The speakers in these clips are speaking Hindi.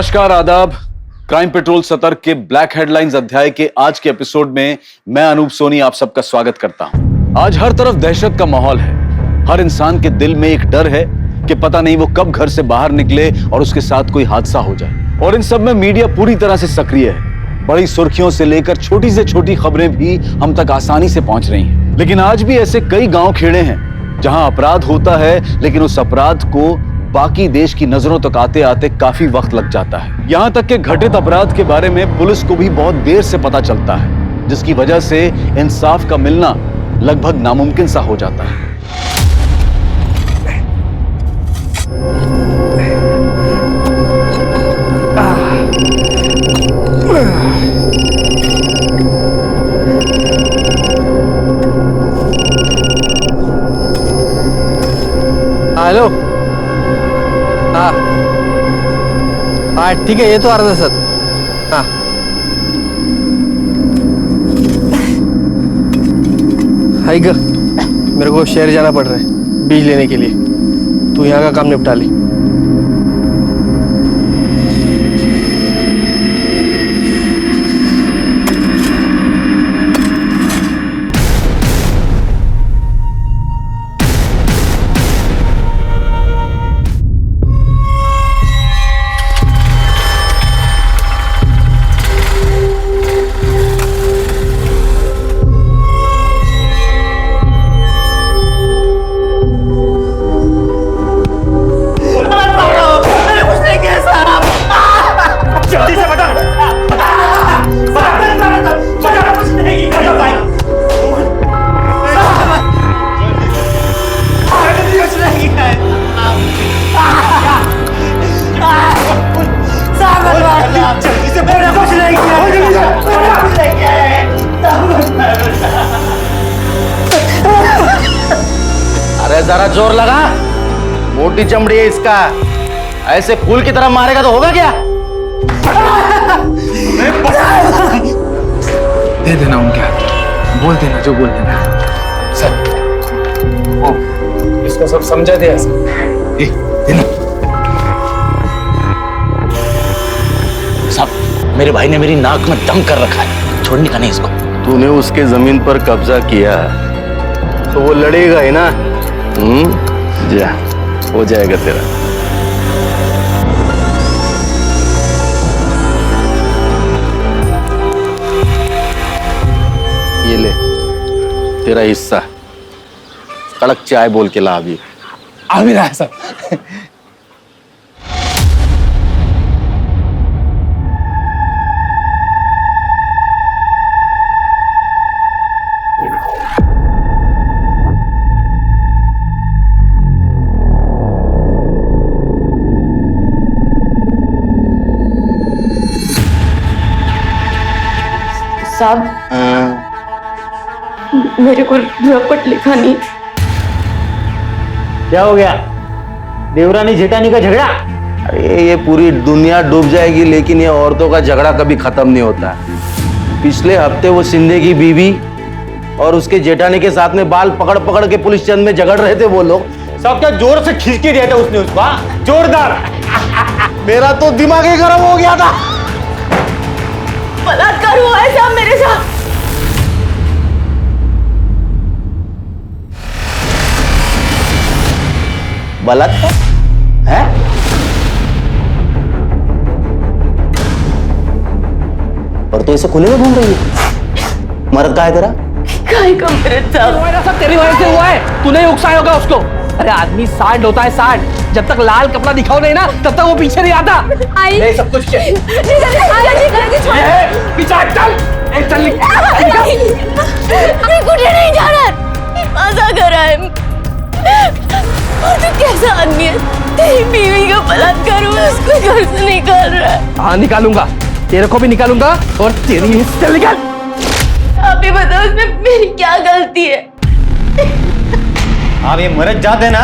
नमस्कार, आदाब। क्राइम पेट्रोल सतर्क के ब्लैक हेडलाइंस अध्याय के आज के एपिसोड में मैं अनूप सोनी आप सबका स्वागत करता हूं। आज हर तरफ दहशत का माहौल है। हर इंसान के दिल में एक डर है कि पता नहीं वो कब घर से बाहर निकले और उसके साथ कोई हादसा हो जाए। और इन सब में मीडिया पूरी तरह से सक्रिय है। बड़ी सुर्खियों से लेकर छोटी से छोटी खबरें भी हम तक आसानी से पहुंच रही हैं। लेकिन आज भी ऐसे कई गांव खेड़े हैं जहां अपराध होता है, लेकिन उस अपराध को बाकी देश की नजरों तक आते आते काफी वक्त लग जाता है। यहां तक कि घटित अपराध के बारे में पुलिस को भी बहुत देर से पता चलता है, जिसकी वजह से इंसाफ का मिलना लगभग नामुमकिन सा हो जाता है। हेलो। हाँ हाँ ठीक है, ये तो अर्धा सर। हाँ हाई ग, मेरे को शहर जाना पड़ रहा है बीज लेने के लिए। तू यहाँ का काम निपटा ले। अरे जरा जोर लगा, मोटी चमड़ी है इसका। ऐसे फूल की तरह मारेगा तो होगा क्या? दे देना उनके हाथ, बोल देना जो बोल देना। सर इसको सब समझा दिया सर। देना। साहब, मेरे भाई ने मेरी नाक में दम कर रखा है, छोड़ने का नहीं इसको। तूने उसके जमीन पर कब्जा किया तो वो लड़ेगा ही ना। जा, हो जाएगा तेरा। ये ले तेरा हिस्सा। कड़क चाय बोल के ला अभी। आ भी रहा है सर। साहब, मेरे को रपट लिखा नहीं। क्या हो गया? देवरानी जेठानी का झगड़ा? अरे ये पूरी दुनिया डूब जाएगी, लेकिन ये औरतों का झगड़ा कभी खत्म नहीं होता। पिछले हफ्ते वो सिंधे की बीवी और उसके जेठानी के साथ में बाल पकड़ पकड़ के पुलिस चंद में झगड़ रहे थे वो लोग। सब क्या जोर से खींच के दिया था उसने उसको? जोरदार। मेरा तो दिमाग ही गर्म हो गया था। बलात्कार हुआ है साहब मेरे साथ। बलात्कार है? और तो इसे खुले में घूम रही है। मर्द कहाँ है तेरा? काय का मर्द साहब? सब तेरी वजह से हुआ है, तूने उकसाया होगा उसको। अरे आदमी सांड होता है, सांड। जब तक लाल कपड़ा दिखाओ नहीं ना, तब तक वो पीछे नहीं आता। नहीं सब कुछ चल। नहीं जा रहा, मजा कर रहा है। और तू कैसा आदमी है? तेरी बीवी का बलात्कार हुआ, उसको घर से निकाल रहा है। हाँ निकालूंगा, तेरे को भी निकालूंगा और तेरी हिस्से निकाल। आप ही बताओ इसमें मेरी क्या गलती है? आप ये मर्द जाते ना,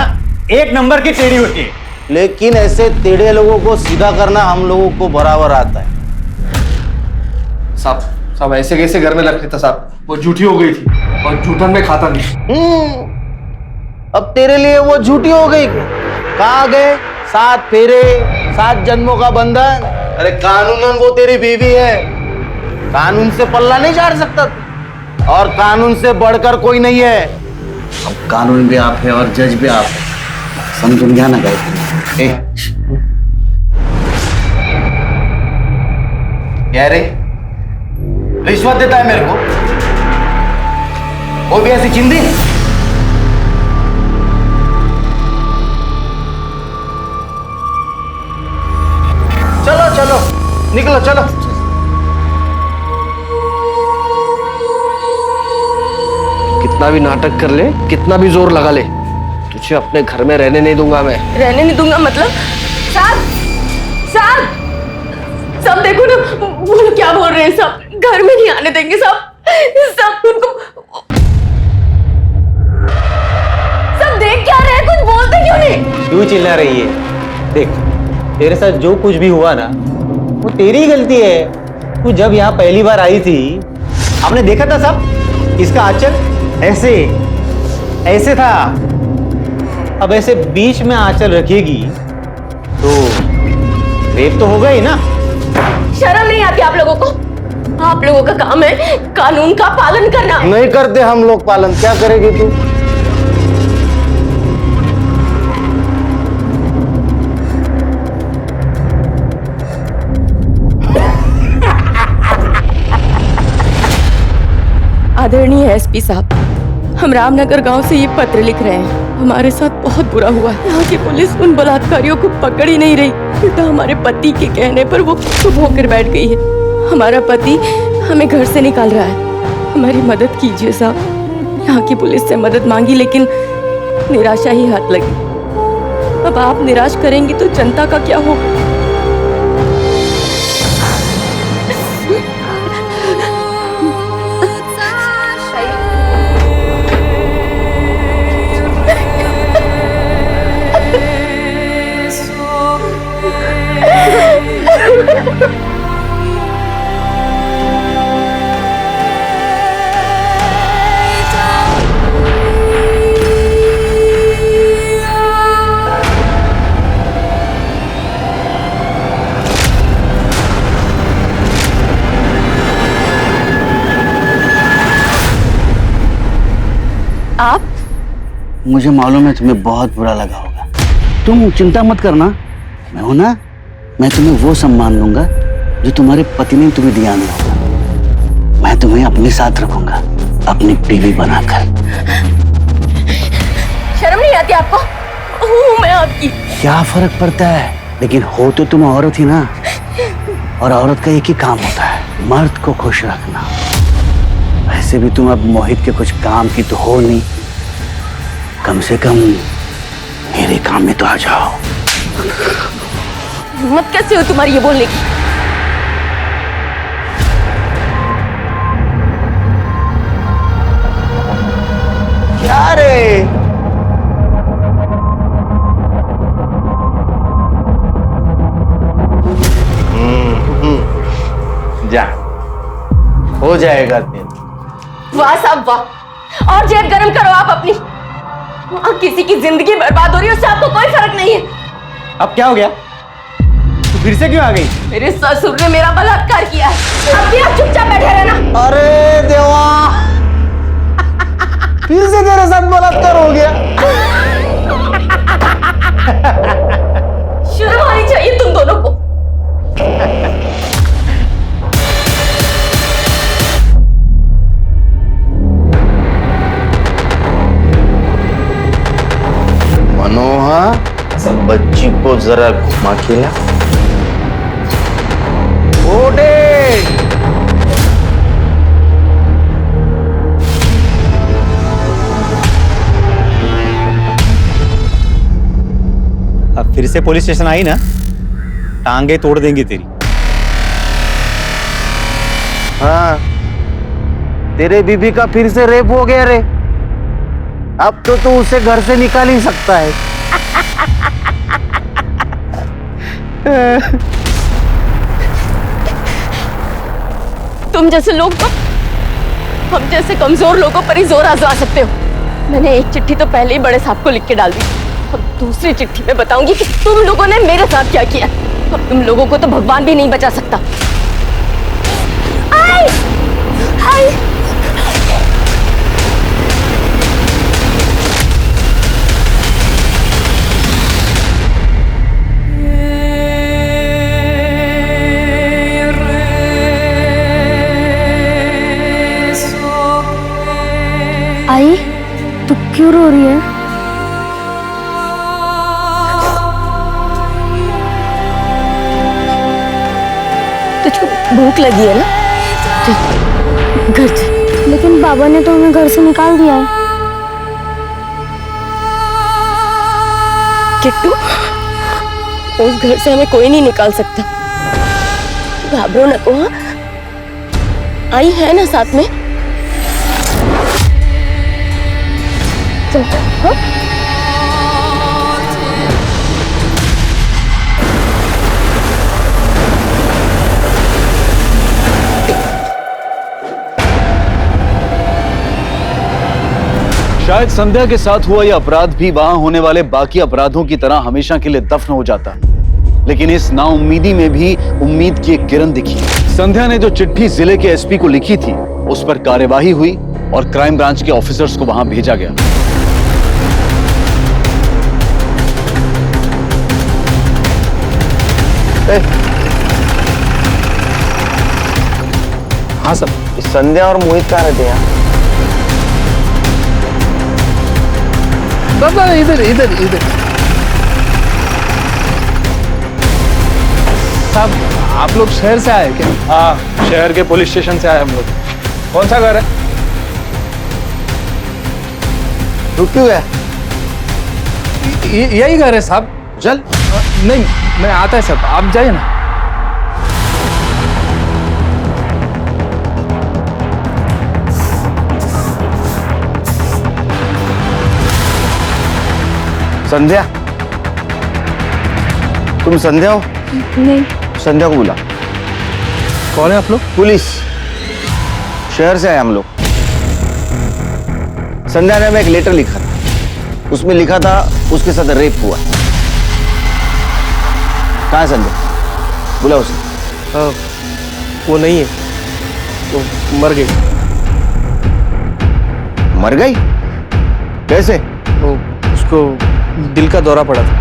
एक नंबर की टेढ़ी होती है। लेकिन ऐसे टेढ़े लोगों को सीधा करना हम लोगों को बराबर आता है। साहब ऐसे कैसे घर में रख लेता साहब? वो झूठी हो गई थी और झूठन में खाता नहीं। अब तेरे लिए वो झूठी हो गई। कहाँ गए 7 फेरे 7 जन्मों का बंधन? अरे कानूनन वो तेरी बीवी है, कानून से पल्ला नहीं झाड़ सकता तू। और कानून से बढ़कर कोई नहीं है। अब कानून भी आप है और जज भी आप है, समझ गया ना गायत्री? क्या रे, रिश्वत देता है मेरे को? वो भी ऐसी चिंदी? चलो चलो निकलो, चलो। कितना भी नाटक कर ले, कितना भी जोर लगा ले, तुझे अपने घर में रहने नहीं दूंगा मैं। रहने नहीं दूंगा मतलब? साहब, साहब, सब देखो ना, वो लोग क्या बोल रहे हैं। सब घर में नहीं आने देंगे। सब उनको, सब देख क्या रहे हैं, कुछ बोलते क्यों नहीं? क्यों चिल्ला रही है? देख, तेरे साथ जो कुछ भी हुआ ना, वो तेरी ही गलती है। तू जब यहाँ पहली बार आई थी, आपने देखा था सब, इसका आंचल ऐसे ऐसे था। अब ऐसे बीच में आंचल रखेगी तो रेप तो होगा ही ना। शर्म नहीं आती आप लोगों को? आप लोगों का काम है कानून का पालन करना। नहीं करते हम लोग पालन, क्या करेगी तू? आदरणीय एसपी साहब, हम रामनगर गांव से ये पत्र लिख रहे हैं। हमारे साथ बहुत बुरा हुआ है। यहाँ की पुलिस उन बलात्कारियों को पकड़ ही नहीं रही। उल्टा हमारे पति के कहने पर वो चुप होकर बैठ गई है। हमारा पति हमें घर से निकाल रहा है। हमारी मदद कीजिए साहब। यहाँ की पुलिस से मदद मांगी लेकिन निराशा ही हाथ लगी। अब आप निराश करेंगी तो जनता का क्या होगा? आप? मुझे मालूम है तुम्हें बहुत बुरा लगा होगा। तुम चिंता मत करना, मैं हूं ना। मैं तुम्हें वो सम्मान दूंगा जो तुम्हारे पति ने तुम्हें दिया नहीं होगा। मैं तुम्हें अपने साथ रखूंगा, अपनी बीवी बनाकर। शर्म नहीं आती आपको? हूँ मैं आपकी। क्या फर्क पड़ता है, लेकिन हो तो तुम औरत ही ना। और औरत का एक ही काम होता है, मर्द को खुश रखना। वैसे भी तुम अब मोहित के कुछ काम की तो हो नहीं, कम से कम मेरे काम में तो आ जाओ। हिम्मत कैसे हो तुम्हारी ये बोलने की? क्या रे? जा, हो जाएगा तेरा। वाह साहब वाह, और जेब गरम करो आप अपनी। वहां किसी की जिंदगी बर्बाद हो रही है, उससे आपको कोई फर्क नहीं है। अब क्या हो गया? तू फिर से क्यों आ गई? मेरे ससुर ने मेरा बलात्कार किया है। अब भी आप चुपचाप बैठे रहना। अरे देवा, फिर से तेरे साथ बलात्कार हो गया। शर्म आनी चाहिए तुम दोनों को। मनोहर, बच्ची को जरा घुमा खिला। ओडे, अब फिर से पुलिस स्टेशन आई ना, टांगे तोड़ देंगी तेरी। हाँ, तेरे बीबी का फिर से रेप हो गया रे। अब तो तू उसे घर से निकाल ही सकता है। तुम जैसे लोग तो हम जैसे कमजोर लोगों पर ही जोर आजमा सकते हो। मैंने एक चिट्ठी तो पहले ही बड़े साहब को लिख के डाल दी। अब दूसरी चिट्ठी में बताऊंगी कि तुम लोगों ने मेरे साथ क्या किया। अब तुम लोगों को तो भगवान भी नहीं बचा सकता। आई! आई! आई, तू क्यों रो रही है? तुझको भूख लगी है ना? घर चल। लेकिन बाबा ने तो हमें घर से निकाल दिया है। किट्टू, उस घर से हमें कोई नहीं निकाल सकता। घाबरो न को। हाँ? आई है ना साथ में? चल, हाँ? शायद संध्या के साथ हुआ यह अपराध भी वहां होने वाले बाकी अपराधों की तरह हमेशा के लिए दफन हो जाता, लेकिन इस नाउम्मीदी में भी उम्मीद की एक किरण दिखी। संध्या ने जो चिट्ठी जिले के एसपी को लिखी थी, उस पर कार्यवाही हुई और क्राइम ब्रांच के ऑफिसर्स को वहां भेजा गया। हाँ सब संध्या और मोहित कहाँ रहते हैं? बाबा इधर इधर इधर। साहब, आप लोग शहर से आए क्या? हाँ, शहर के पुलिस स्टेशन से आए हम लोग। कौन सा घर है? रुक क्यों गया? यही घर है साहब। चल। नहीं, मैं आता है साहब, आप जाइए ना। संध्या, तुम संध्या हो? नहीं। संध्या को बुला। कौन है आप लोग? पुलिस, शहर से आए हम लोग। संध्या ने हमें एक लेटर लिखा था, उसमें लिखा था उसके साथ रेप हुआ। कहाँ है संध्या? बुला उसे। वो नहीं है, वो मर गई। मर गई? कैसे? वो उसको दिल का दौरा पड़ा था।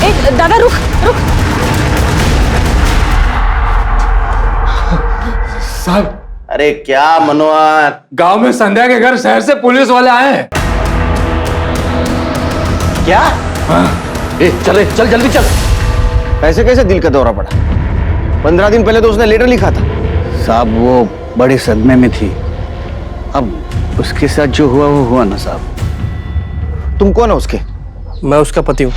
एक दादा रुक रुक। साहब, अरे क्या मनोहर, गांव में संध्या के घर शहर से पुलिस वाले आए हैं। क्या? चल जल्दी चल। ऐसे कैसे दिल का दौरा पड़ा? 15 दिन पहले तो उसने लेटर लिखा था। साहब वो बड़े सदमे में थी, अब उसके साथ जो हुआ वो हुआ ना साहब। तुम कौन हो उसके? मैं उसका पति हूँ।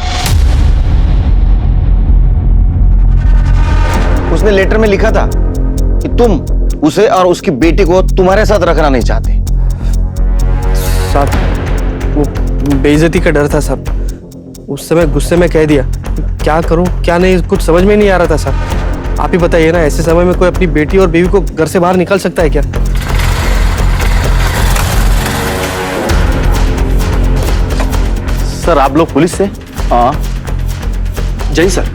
उसने लेटर में लिखा था कि तुम उसे और उसकी बेटी को तुम्हारे साथ रखना नहीं चाहते। साहब, वो बेइज्जती का डर था साहब। उस समय गुस्से में कह दिया। क्या करूं क्या नहीं कुछ समझ में नहीं आ रहा था साहब। आप ही बताइए ना, ऐसे समय में कोई अपनी बेटी और बीवी को घर से बाहर निकाल सकता है क्या? सर आप लोग पुलिस से? हाँ जी सर।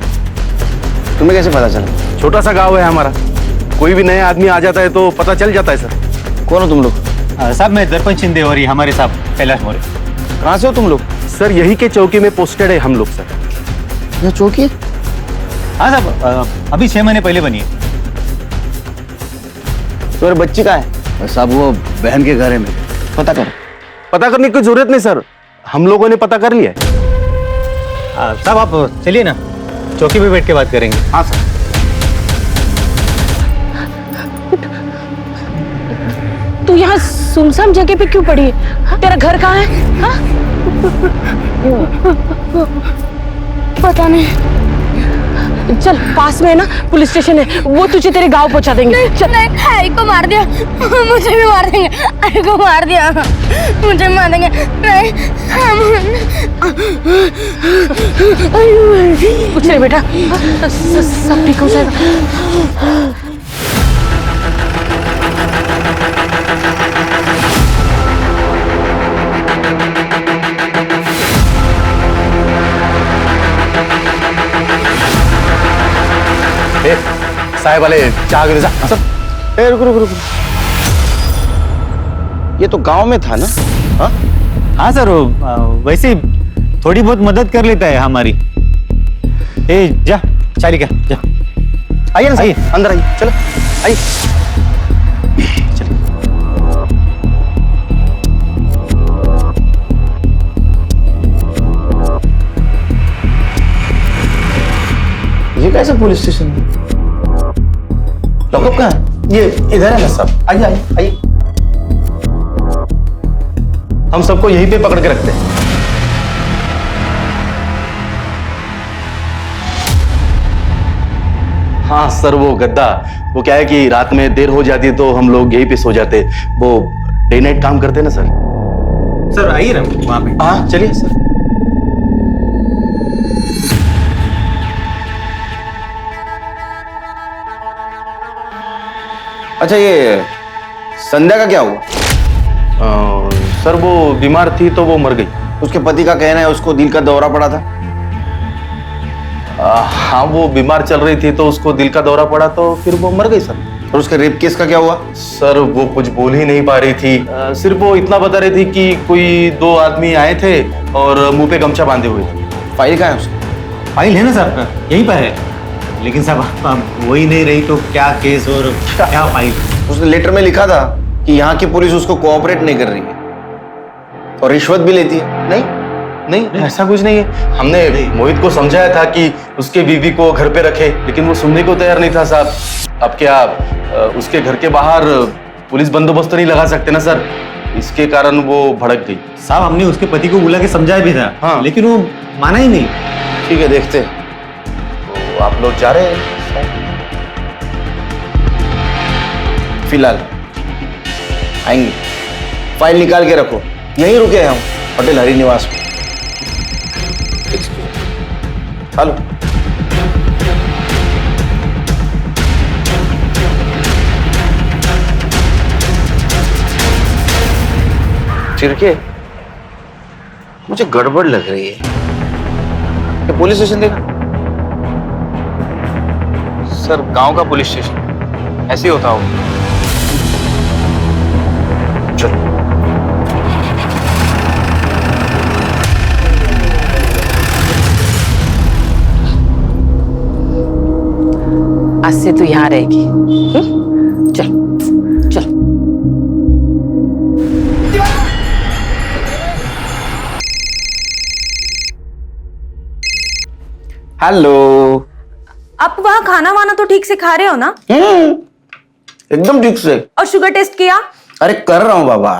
तुम्हें कैसे पता चला? छोटा सा गांव है हमारा, कोई भी नया आदमी आ जाता है तो पता चल जाता है सर। कौन हो तुम लोग? साहब मैं दर्पण शिंदे और ये हमारे साहब कैलाश मौर्य। कहाँ से हो तुम लोग? सर यही के चौकी में पोस्टेड है हम लोग सर। यह चौकी? हाँ साहब, अभी 6 महीने पहले बनी है। तुम्हारी बच्ची कहाँ है? साहब वो बहन के घर है मेरे। पता करो। पता करने की जरूरत नहीं सर, हम लोगों ने पता कर लिया है। साहब आप चलिए ना, चौकी पे बैठ के बात करेंगे। हाँ सर। तू यहाँ सुनसान जगह पे क्यों पड़ी है? तेरा घर कहाँ है? हाँ? पता नहीं। चल पास में है ना पुलिस स्टेशन है, वो तुझे तेरे गांव पहुंचा देंगे। चल। नहीं, आई को मार दिया, मुझे भी मार देंगे। आई को मार दिया, मुझे मार देंगे। नहीं, कुछ नहीं बेटा, सब ठीक हो जाएगा। साहेब वाले चाह गिर जा ए रुको रुको रुको, ये तो गांव में था ना? हाँ हाँ सर, वैसे थोड़ी बहुत मदद कर लेता है हमारी। ए जा चाय लेके आ, जा। आइए ना, आइए अंदर आइए, चलो आइए। ये कैसे पुलिस स्टेशन है? लॉकअप कहाँ है? ये इधर है ना साहब, आइए आइए आइए। हम सबको यहीं पे पकड़ के रखते हैं। हाँ सर, वो गद्दा, वो क्या है कि रात में देर हो जाती है तो हम लोग यहीं पे सो जाते। वो डे नाइट काम करते हैं ना सर। सर आइए ना वहाँ पे। हाँ चलिए सर। अच्छा, ये संध्या का क्या हुआ? सर वो बीमार थी तो वो मर गई। उसके पति का कहना है उसको दिल का दौरा पड़ा था। हाँ, वो बीमार चल रही थी तो उसको दिल का दौरा पड़ा तो फिर वो मर गई सर। और उसके रेप केस का क्या हुआ? सर वो कुछ बोल ही नहीं पा रही थी, सिर्फ वो इतना बता रही थी कि कोई 2 आदमी आए थे और मुंह पे गमछा बांधे हुए थे। फाइल कहाँ है उसकी? फाइल है ना सर, यहीं पर है। लेकिन साहब अब वही नहीं रही तो क्या केस और क्या फाइल। उसने लेटर में लिखा था कि यहाँ की पुलिस उसको कोऑपरेट नहीं कर रही है और रिश्वत भी लेती है। नहीं नहीं, ऐसा कुछ नहीं है। हमने मोहित को समझाया था कि उसके बीवी को घर पे रखे, लेकिन वो सुनने को तैयार नहीं था साहब। अब क्या उसके घर के बाहर पुलिस बंदोबस्त तो नहीं लगा सकते ना सर, इसके कारण वो भड़क गई। साहब हमने उसके पति को बुला के समझाया भी था, हाँ। लेकिन वो माना ही नहीं। ठीक है, देखते हैं। तो आप लोग जा रहे हैं? फिलहाल आएंगे। फाइल निकाल के रखो, यहीं रुके हैं हम, होटल हरि निवास में। हेलो, चिरके, मुझे गड़बड़ लग रही है। ये पुलिस स्टेशन देखा? सर गांव का पुलिस स्टेशन ऐसे ही होता होगा। चलो। आज से तू यहाँ रहेगी। चल चल। हेलो। आप वहाँ खाना वाना तो ठीक से खा रहे हो ना? एकदम ठीक से। और शुगर टेस्ट किया? अरे कर रहा हूँ बाबा,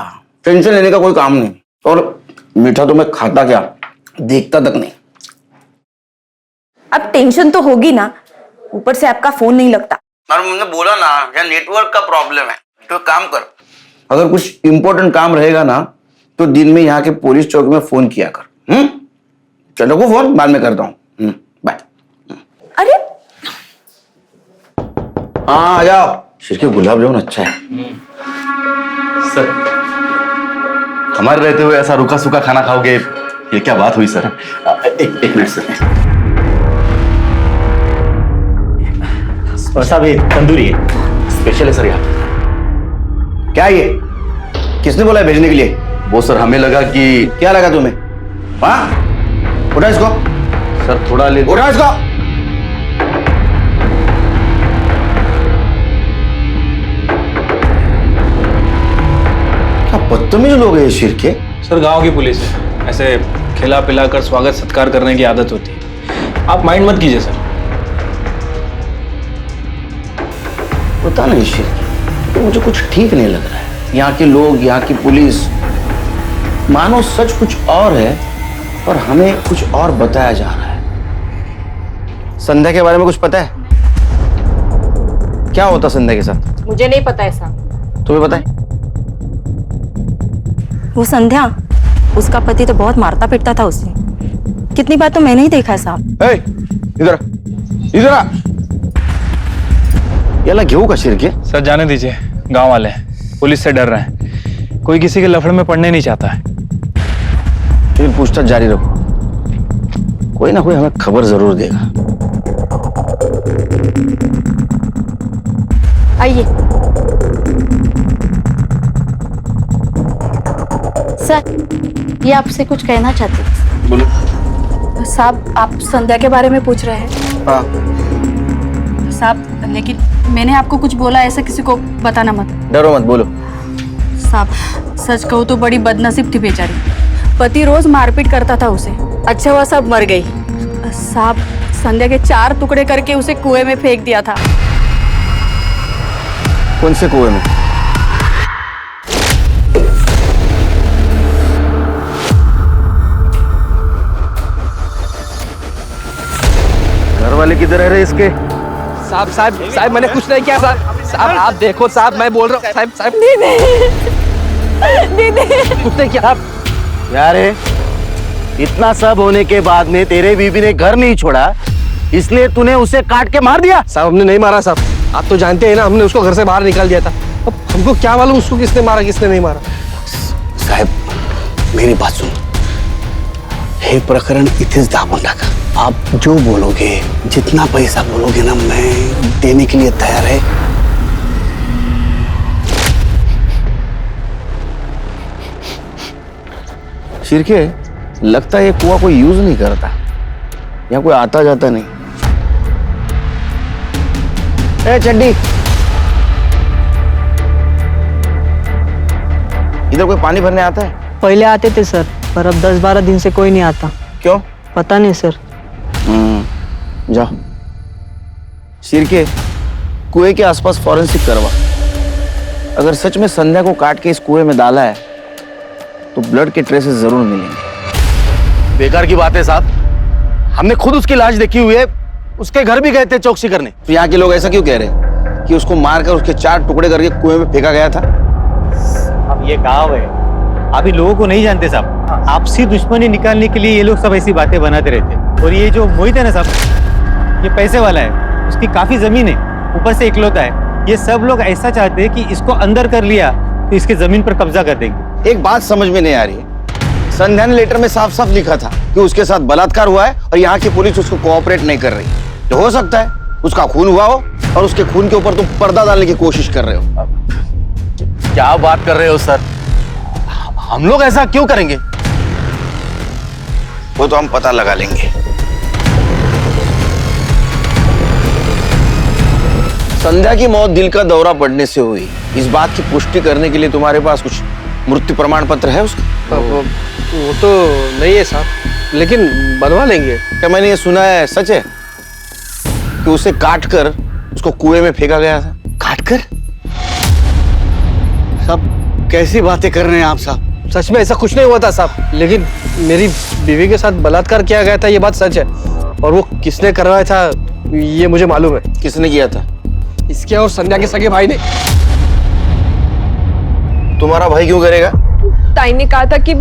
टेंशन लेने का कोई काम नहीं। और मीठा तो मैं खाता क्या, देखता तक नहीं। अब टेंशन तो होगी ना, ऊपर से आपका फोन नहीं लगता। और मैंने बोला ना, यहाँ नेटवर्क का प्रॉब्लम है। तो काम कर, अगर कुछ इंपॉर्टेंट काम रहेगा ना तो दिन में यहाँ के पुलिस चौक में फोन किया कर। चलो को फोन बाद में करता हूँ। बाय। अरे हाँ आ जाओ। शिरके गुलाब जामुन अच्छा है। सर, हमारे रहते हुए ऐसा रूखा सूखा खाना खाओगे, ये क्या बात हुई सर? एक मिनट सर। और साहब ये तंदूरी है, स्पेशल है सर यहाँ। क्या ये, किसने बोला है भेजने के लिए? वो सर हमें लगा कि क्या लगा तुम्हें? हाँ उठा इसको, सर थोड़ा ले। उठा इसको। क्या बदतमीज लोग हैं ये शिरके। सर गांव की पुलिस है, ऐसे खिला पिला कर स्वागत सत्कार करने की आदत होती है। आप माइंड मत कीजिए सर। पता नहीं शिरके, तो मुझे कुछ ठीक नहीं लग रहा है। यहाँ के लोग, यहाँ की पुलिस, मानो सच कुछ और है और हमें कुछ और बताया जा रहा है। संध्या के बारे में कुछ पता है? क्या होता संध्या के साथ? मुझे नहीं पता ऐसा। तुम्हें पता है? वो संध्या, उसका पति तो बहुत मारता पीटता था उसे। कितनी बार तो मैंने ही देखा है साहब। इधर इधर आ। याला घेऊ का शिरके? सर जाने दीजिए, गांव वाले हैं, पुलिस से डर रहे हैं, कोई किसी के लफड़े में पड़ने नहीं चाहता है। फिर पूछताछ जारी रखो, कोई ना कोई हमें खबर जरूर देगा। आइए। सर, ये आपसे कुछ कहना चाहते हैं। बोलो। साहब, आप संध्या के बारे में पूछ रहे हैं। हाँ। साहब, लेकिन मैंने आपको कुछ बोला ऐसा किसी को बताना मत। डरो मत, बोलो। साहब, सच कहूँ तो बड़ी बदनसीब थी बेचारी। पति रोज मारपीट करता था उसे। अच्छा हुआ साहब मर गई। साहब, संध्या के 4 टुकड़े करके उसे कुएं में फेंक दिया था। कौन से कुएं में? घर वाले किधर है रे इसके? साहब साहब साहब, मैंने कुछ नहीं किया साहब। साहब आप देखो साहब, मैं बोल रहा हूँ साहब साहब। दीदी, कुछ नहीं किया। यार इतना सब होने के बाद में तेरे बीवी ने घर नहीं छोड़ा, इसलिए तूने उसे काट के मार दिया? साहब हमने नहीं मारा साहब, आप तो जानते हैं ना, हमने उसको घर से बाहर निकाल दिया था। अब हमको क्या मालूम उसको किसने मारा किसने नहीं मारा। साहेब मेरी बात सुन, हे प्रकरण इथेच दाबून टाका। आप जो बोलोगे, जितना पैसा बोलोगे ना, मैं देने के लिए तैयार है। शिरके, लगता है ये कुआं कोई यूज नहीं करता, यहाँ कोई आता जाता नहीं। ए चड्डी, इधर कोई पानी भरने आता है? पहले आते थे सर, पर अब 10-12 दिन से कोई नहीं आता। क्यों? पता नहीं सर। जाओ। शिरके, कुएं के आसपास फॉरेंसिक करवा। अगर सच में संध्या को काट के इस कुएं में डाला है तो ब्लड के ट्रेसेस जरूर मिलेंगे। बेकार की बात है साहब, हमने खुद उसकी लाश देखी हुई है, उसके घर भी गए थे चौकसी करने। तो यहाँ के लोग ऐसा क्यों कह रहे हैं कि उसको मारकर उसके 4 टुकड़े करके कुएं में फेंका गया था? अब ये गाँव है, अभी लोगों को नहीं जानते साहब। आपसी दुश्मनी निकालने के लिए ये लोग सब ऐसी बातें बनाते रहते। और ये जो मोहित है ना साहब, ये पैसे वाला है, उसकी काफी जमीन है, ऊपर से इकलौता है। ये सब लोग ऐसा चाहते हैं कि इसको अंदर कर लिया तो इसके जमीन पर कब्जा कर देंगे। एक बात समझ में नहीं आ रही है, संध्या ने लेटर में साफ साफ लिखा था कि उसके साथ बलात्कार हुआ है और यहाँ की पुलिस उसको कोऑपरेट नहीं कर रही। तो हो सकता है उसका खून हुआ हो और उसके खून के ऊपर तुम पर्दा डालने की कोशिश कर रहे हो। क्या बात कर रहे हो सर, हम लोग ऐसा क्यों करेंगे? वो तो हम पता लगा लेंगे। संध्या की मौत दिल का दौरा पड़ने से हुई, इस बात की पुष्टि करने के लिए तुम्हारे पास कुछ मृत्यु प्रमाण पत्र है उसका? वो तो नहीं है साहब, लेकिन बनवा लेंगे। क्या मैंने ये सुना है सच है कि उसे काट कर उसको कुएं में फेंका गया था? काट कर? साहब कैसी बातें कर रहे हैं आप साहब? सच में ऐसा कुछ नहीं हुआ था साहब, लेकिन मेरी बीवी के साथ बलात्कार किया गया था, ये बात सच है। और वो किसने करवाया था ये मुझे मालूम है। किसने किया था? इसके और संध्या के सगे भाई ने। तुम्हारा भाई क्यों करेगा? ताई ने कहा था कि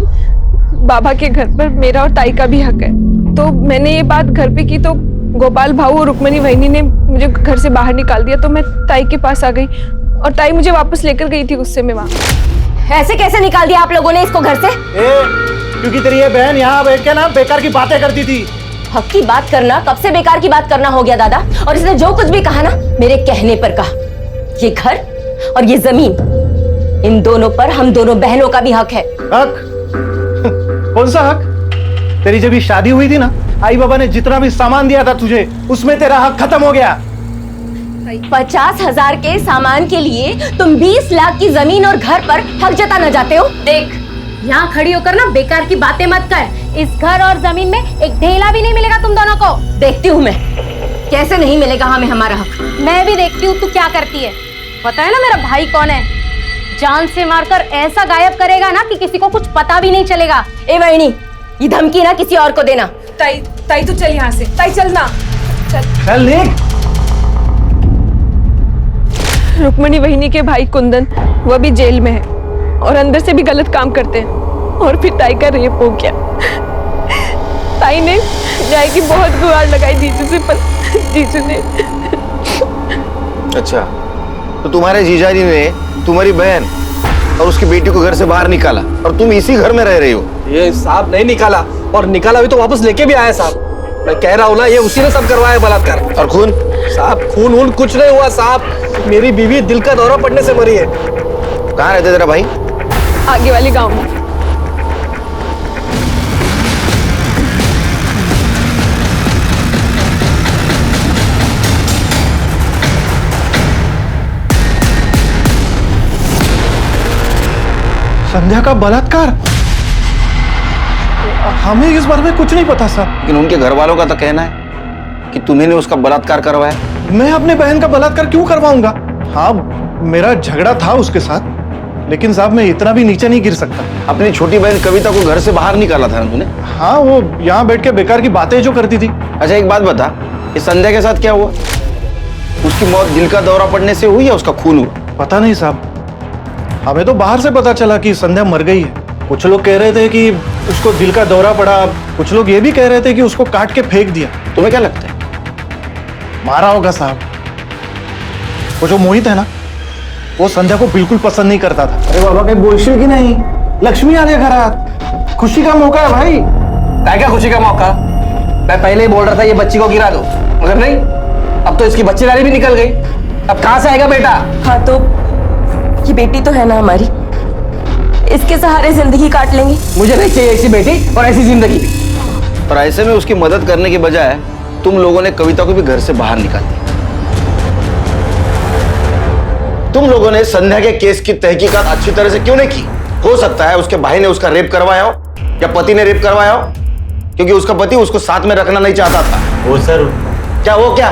बाबा के घर पर मेरा और ताई का भी हक है, तो मैंने ये बात घर पे की तो गोपाल भाऊ और रुक्मणी वहिनी ने मुझे घर से बाहर निकाल दिया। तो मैं ताई के पास आ गई और ताई मुझे वापस लेकर गई थी गुस्से में वहां। ऐसे कैसे निकाल दिया आप लोगों ने इसको घर से? क्योंकि तेरी ये बहन यहाँ बैठ के ना बेकार की बातें करती थी। हक की बात करना कब से बेकार की बात करना हो गया दादा? और इसने जो कुछ भी कहा ना मेरे कहने पर कहा। ये घर और ये जमीन, इन दोनों पर हम दोनों बहनों का भी हक है। हक? कौन सा हक? तेरी जब ये शादी हुई थी ना, आई बाबा ने जितना भी सामान दिया था तुझे, उसमें तेरा हक खत्म हो गया। 50,000 के सामान के लिए तुम 20 लाख की जमीन और घर पर हक जताना जाते हो? देख, यहाँ खड़ी होकर ना बेकार की बातें मत कर। इस घर और जमीन में एक ढेला भी नहीं मिलेगा तुम दोनों को। देखती हूँ मैं कैसे नहीं मिलेगा हमें हमारा हक। मैं भी देखती हूँ तू क्या करती है। पता है ना मेरा भाई कौन है? जान से मारकर ऐसा गायब करेगा ना कि किसी को कुछ पता भी नहीं चलेगा। ए वहिनी, ये धमकी ना किसी और को देना। ताई तू चल यहाँ से। ताई चलना। चल निक। रुक्मणी वहिनी के भाई कुंदन, वह भी जेल में है और अंदर से भी गलत काम करते हैं। और फिर ताई का रेप हो गया। ताई ने न्याय की बहुत गुहार लगाई जीजू से, पर जीजू ने। अच्छा, तो तुम्हारे जीजाजी ने तुम्हारी बहन और उसकी बेटी को घर से बाहर निकाला और तुम इसी घर में रह रही हो? ये साहब नहीं निकाला, और निकाला भी तो वापस लेके भी आया साहब। मैं कह रहा हूँ ना, ये उसी ने सब करवाया बलात्कार। और खून? साहब खून कुछ नहीं हुआ साहब, मेरी बीवी दिल का दौरा पड़ने से मरी है। कहाँ रहते तेरा भाई? आगे वाले गांव में। संध्या का बलात्कार? हमें इस बारे में कुछ नहीं पता सर। लेकिन उनके घर वालों का तो कहना है कि तुम्ही ने उसका बलात्कार करवाया। मैं अपने बहन का बलात्कार क्यों करवाऊंगा? हाँ, मेरा झगड़ा था उसके साथ, लेकिन साहब मैं इतना भी नीचे नहीं गिर सकता। अपनी छोटी बहन कविता को घर से बाहर निकाला था ना तूने? हाँ, वो यहाँ बैठ के बेकार की बातें जो करती थी। अच्छा एक बात बता, इस संध्या के साथ क्या हुआ? उसकी मौत दिल का दौरा पड़ने से हुई या उसका खून हुआ? पता नहीं साहब, हमें तो बाहर से पता चला कि संध्या मर गई है। कुछ लोग कह रहे थे कि उसको दिल का दौरा पड़ा, कुछ लोग ये भी कह रहे थे कि उसको काट के फेंक दिया। तुम्हें क्या लगता है? मारा होगा साहब। वो जो मोहित है ना, वो संध्या को बिल्कुल पसंद नहीं करता था। अरे बाबा कहीं बोलशील की नहीं? लक्ष्मी आ रही है घरात, खुशी का मौका है भाई। क्या खुशी का मौका? मैं पहले ही बोल रहा था ये बच्ची को गिरा दो, मगर नहीं, अब तो इसकी बच्ची वाली भी निकल गई। अब कहां से आएगा बेटा? हाँ तो ये बेटी तो है ना हमारी, इसके सहारे जिंदगी काट लेंगे। मुझे नहीं चाहिए ऐसी बेटी और ऐसी जिंदगी। और ऐसे में उसकी मदद करने के बजाय तुम लोगों ने कविता को भी घर से बाहर निकाल दिया। तुम लोगों ने संध्या के केस की तहकीकात अच्छी तरह से क्यों नहीं की? हो सकता है उसके भाई ने उसका रेप करवाया हो या पति ने रेप करवाया हो, क्योंकि उसका पति उसको साथ में रखना नहीं चाहता था। वो सर क्या वो क्या?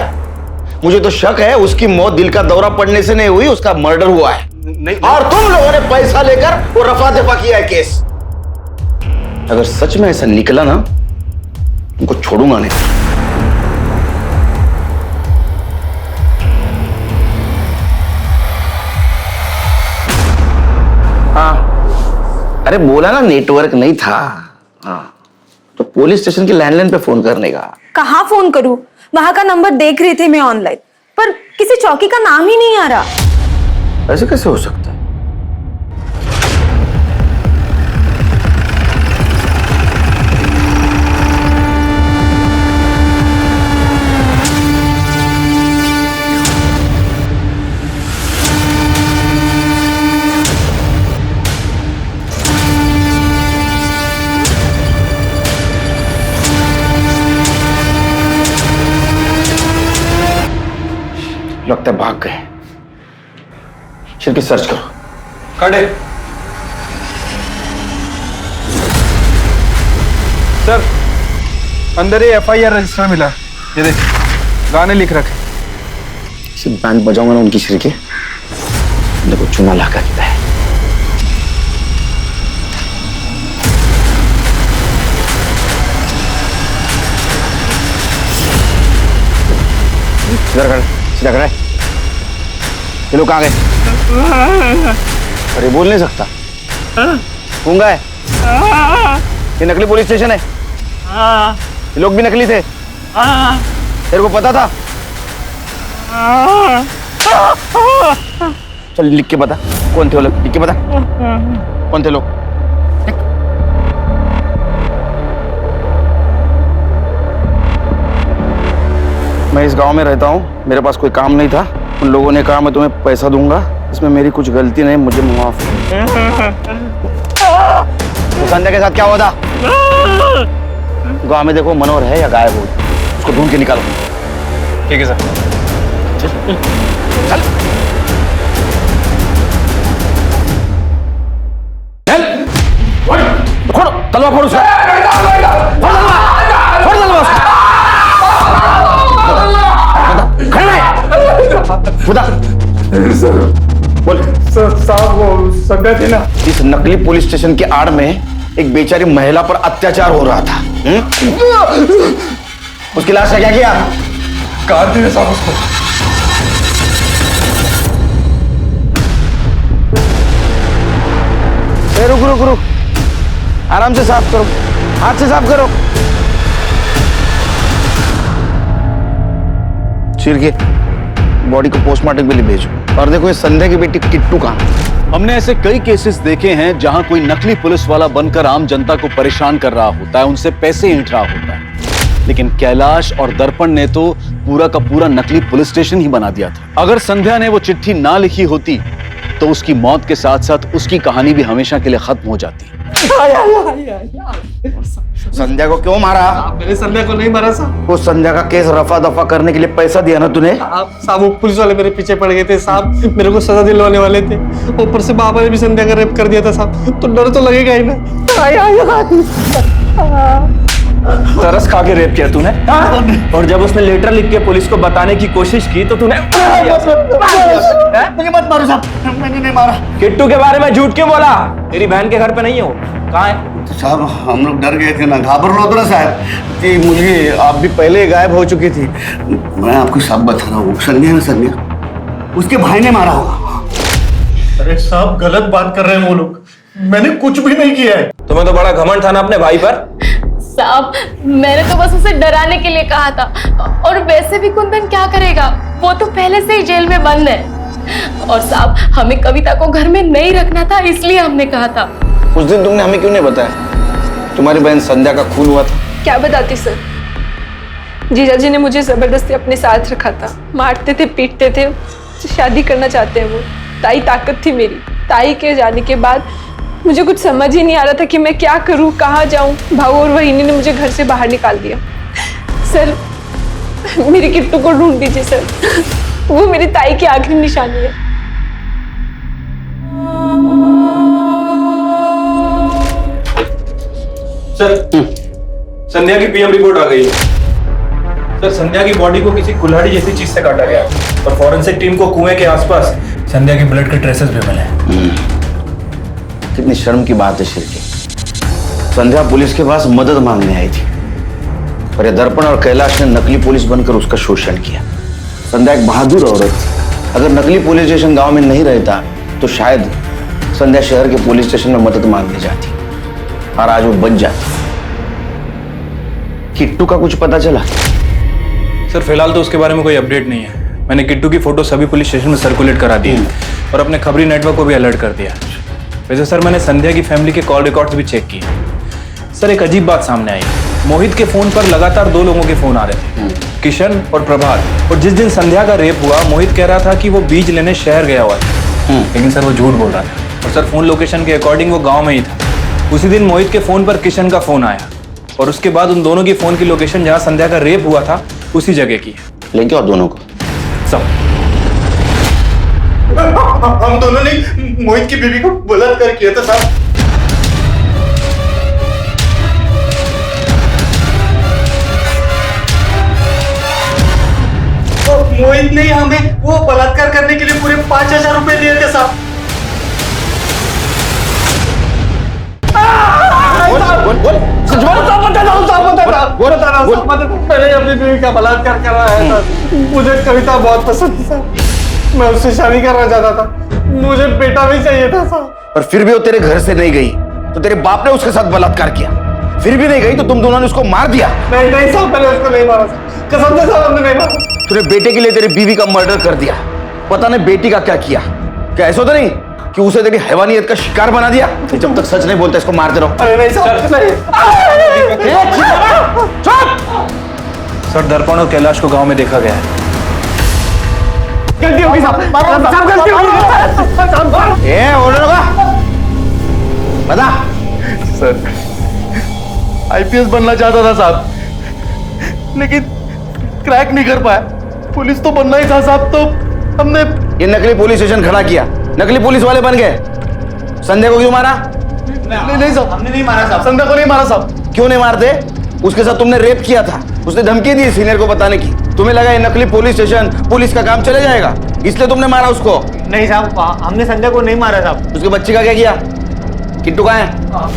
मुझे तो शक है उसकी मौत दिल का दौरा पड़ने से नहीं हुई, उसका मर्डर हुआ है। नहीं। और तुम लोगों ने पैसा लेकर वो रफा दफा किया है केस। अगर सच में ऐसा निकला ना, तुमको छोड़ूंगा नहीं। हाँ, अरे बोला ना नेटवर्क नहीं था। हाँ, तो पुलिस स्टेशन के लैंडलाइन पे फोन करने का। कहाँ फोन करूं? वहां का नंबर देख रही थी मैं ऑनलाइन, पर किसी चौकी का नाम ही नहीं आ रहा। ऐसे कैसे हो सकता है? लगता है भाग गए। शिरकी सर्च करो। काटे सर, अंदर ये FIR रजिस्टर मिला। ये देख, गाने लिख रखे। सिर्फ बैंड बजाऊंगा ना उनकी शिरकी, देखो चुना लाका किया है। सीधा कर। ये लोग कहाँ गए? अरे बोल नहीं सकता। गूंगा है? ये नकली पुलिस स्टेशन है। ये लोग भी नकली थे। तेरे को पता था? चल लिख के बता, कौन थे वो लोग? लिख के बता, कौन थे लोग? मैं इस गांव में रहता हूँ, मेरे पास कोई काम नहीं था। उन लोगों ने कहा मैं तुम्हें पैसा दूंगा, इसमें मेरी कुछ गलती नहीं, मुझे माफ। तो संध्या के साथ क्या हुआ था? गांव में देखो मनोहर है या गायब हो, उसको ढूंढ के निकालो। ठीक है सर। चल। फोड़ो तलवार, फोड़ो उसका। फोड़ तलवार उसका। खुदा बोल। साहब वो संध्या थी ना, इस नकली पुलिस स्टेशन के आड़ में एक बेचारी महिला पर अत्याचार हो रहा था। उसकी लाश का क्या किया? काट दिया साहब उसको। रुक रुक रुक, आराम से साफ करो, हाथ से साफ करो। चीर के बॉडी को पोस्टमार्टम के लिए भेजो। और देखो ये संध्या की बेटी किट्टू कहाँ? हमने ऐसे कई केसेस देखे हैं जहां कोई नकली पुलिस वाला बनकर आम जनता को परेशान कर रहा होता है, उनसे पैसे ऐंठ रहा होता है, लेकिन कैलाश और दर्पण ने तो पूरा का पूरा नकली पुलिस स्टेशन ही बना दिया था। अगर संध्या ने वो चिट्ठी ना लिखी होती तो उसकी मौत के साथ साथ उसकी कहानी भी हमेशा के लिए खत्म हो जाती। संध्या को क्यों मारा? मैंने संध्या को नहीं मारा साहब। वो संध्या का केस रफा दफा करने के लिए पैसा दिया ना तूने? आप साहब, वो पुलिस वाले मेरे पीछे पड़ गए थे साहब, मेरे को सजा दिलवाने वाले थे। ऊपर से बाबा ने भी संध्या का रेप कर दिया था साहब, तो डर तो लगेगा ही ना। तरस खा के रेप किया तूने, और जब उसने लेटर लिख के पुलिस को बताने की कोशिश की तो तूने मुझे मत मारो साहब, मैंने नहीं मारा। किट्टू के बारे में झूठ क्यों बोला? तेरी बहन के घर पे नहीं हो, कहाँ है? तो साहब हम लोग डर गए थे ना, घाबर लो ना साहब कि मुझे आप भी पहले गायब हो चुकी थी। मैं आपको सब बता रहा हूँ, संध्या ना संध्या उसके भाई ने मारा होगा। अरे साहब गलत बात कर रहे हैं वो लोग, मैंने कुछ भी नहीं किया है। तुम्हें तो बड़ा घमंड था ना अपने भाई पर। साहब मैंने तो बस उसे डराने के लिए कहा था, और वैसे भी कुंदन क्या करेगा, वो तो पहले से ही जेल में बंद है। और साहब हमें कविता को घर में नहीं रखना था, इसलिए हमने कहा था। उस दिन तुमने हमें क्यों नहीं बताया तुम्हारी बहन संध्या का खून हुआ था? क्या बताती सर, जीजा जी ने मुझे जबरदस्ती अपने साथ रखा था, मारते थे पीटते थे, शादी करना चाहते हैं वो। ताई ताकत थी मेरी, ताई के जाने के बाद मुझे कुछ समझ ही नहीं आ रहा था कि मैं क्या करूं, कहाँ जाऊं। भाऊ और वहीनी ने मुझे घर से बाहर निकाल दिया। सर मेरे किट्टू को ढूंढ दीजिए सर, वो मेरी ताई की आखिरी निशानी है। सर संध्या की पीएम रिपोर्ट आ गई है। सर संध्या की बॉडी को किसी कुल्हाड़ी जैसी चीज से काटा गया, और फॉरेंसिक टीम को कुएं के आसपास संध्या के ब्लड के ट्रेसेस भी मिले। कितनी शर्म की बात है शिरके, संध्या पुलिस के पास मदद मांगने आई थी, पर ये दर्पण और कैलाश ने नकली पुलिस बनकर उसका शोषण किया। संध्या एक बहादुर औरत थी, अगर नकली पुलिस स्टेशन गांव में नहीं रहता तो शायद संध्या शहर के पुलिस स्टेशन में मदद मांगने जाती, और आज वो बच जाती। किट्टू का कुछ पता चला? सर फिलहाल तो उसके बारे में कोई अपडेट नहीं है। मैंने किट्टू की फोटो सभी पुलिस स्टेशन में सर्कुलेट करा दी है, और अपने खबरी नेटवर्क को भी अलर्ट कर दिया। वैसे सर मैंने संध्या की फैमिली के कॉल रिकॉर्ड्स भी चेक किए। सर एक अजीब बात सामने आई, मोहित के फोन पर लगातार 2 लोगों के फोन आ रहे थे, किशन और प्रभात। और जिस दिन संध्या का रेप हुआ, मोहित कह रहा था कि वो बीज लेने शहर गया हुआ था, लेकिन सर वो झूठ बोल रहा था। और सर फोन लोकेशन के अकॉर्डिंग वो गाँव में ही था। उसी दिन मोहित के फोन पर किशन का फोन आया, और उसके बाद उन दोनों की फोन की लोकेशन जहाँ संध्या का रेप हुआ था उसी जगह की है। लेकिन और दोनों को सब हम दोनों ने मोहित की बीवी को बलात्कार किया था साहब। मोहित ने हमें वो बलात्कार करने के लिए पूरे 5,000 रुपए दिए थे साहब। मैंने अपनी बीवी का बलात्कार करा है। मुझे कविता बहुत पसंद थी साहब, मैं उससे शादी करना चाहता था, मुझे बेटा भी चाहिए था साहब। पर फिर भी वो तेरे घर से नहीं गई तो तेरे बाप ने उसके साथ बलात्कार किया, फिर भी नहीं गई तो तुम दोनों ने उसको मार दिया। नहीं नहीं साहब, मैंने उसको नहीं मारा साहब, कसम से साहब हमने नहीं मारा। तूने बेटे के लिए तेरी बीवी का मर्डर कर दिया, पता नहीं बेटी का क्या किया। क्या ऐसा तो नहीं कि उसे तेरी हैवानियत का शिकार बना दिया? जब तक सच नहीं बोलते इसको मारते रहो। अरे नहीं साहब, नहीं। सर दर्पण और कैलाश को गांव में देखा गया है। गलती होगी साहब, गलती होगी। ए ऑर्डर होगा बता। सर आईपीएस बनना चाहता था साहब, लेकिन क्रैक नहीं कर पाया। पुलिस तो बनना ही था साहब, तो हमने ये नकली पुलिस स्टेशन खड़ा किया, नकली पुलिस वाले बन गए। संध्या को क्यों मारा? नहीं साहब, हमने नहीं मारा साहब। संध्या को नहीं मारा साहब। क्यों नहीं मारते? उसके साथ तुमने रेप किया था, उसने धमकी दी सीनियर को बताने की। तुम्हें लगा ये नकली पुलिस स्टेशन पुलिस का काम चले जाएगा, इसलिए तुमने मारा उसको। नहीं साहब, हमने संध्या को नहीं मारा साहब। उसके बच्चे का क्या किया? किट्टू कहाँ है?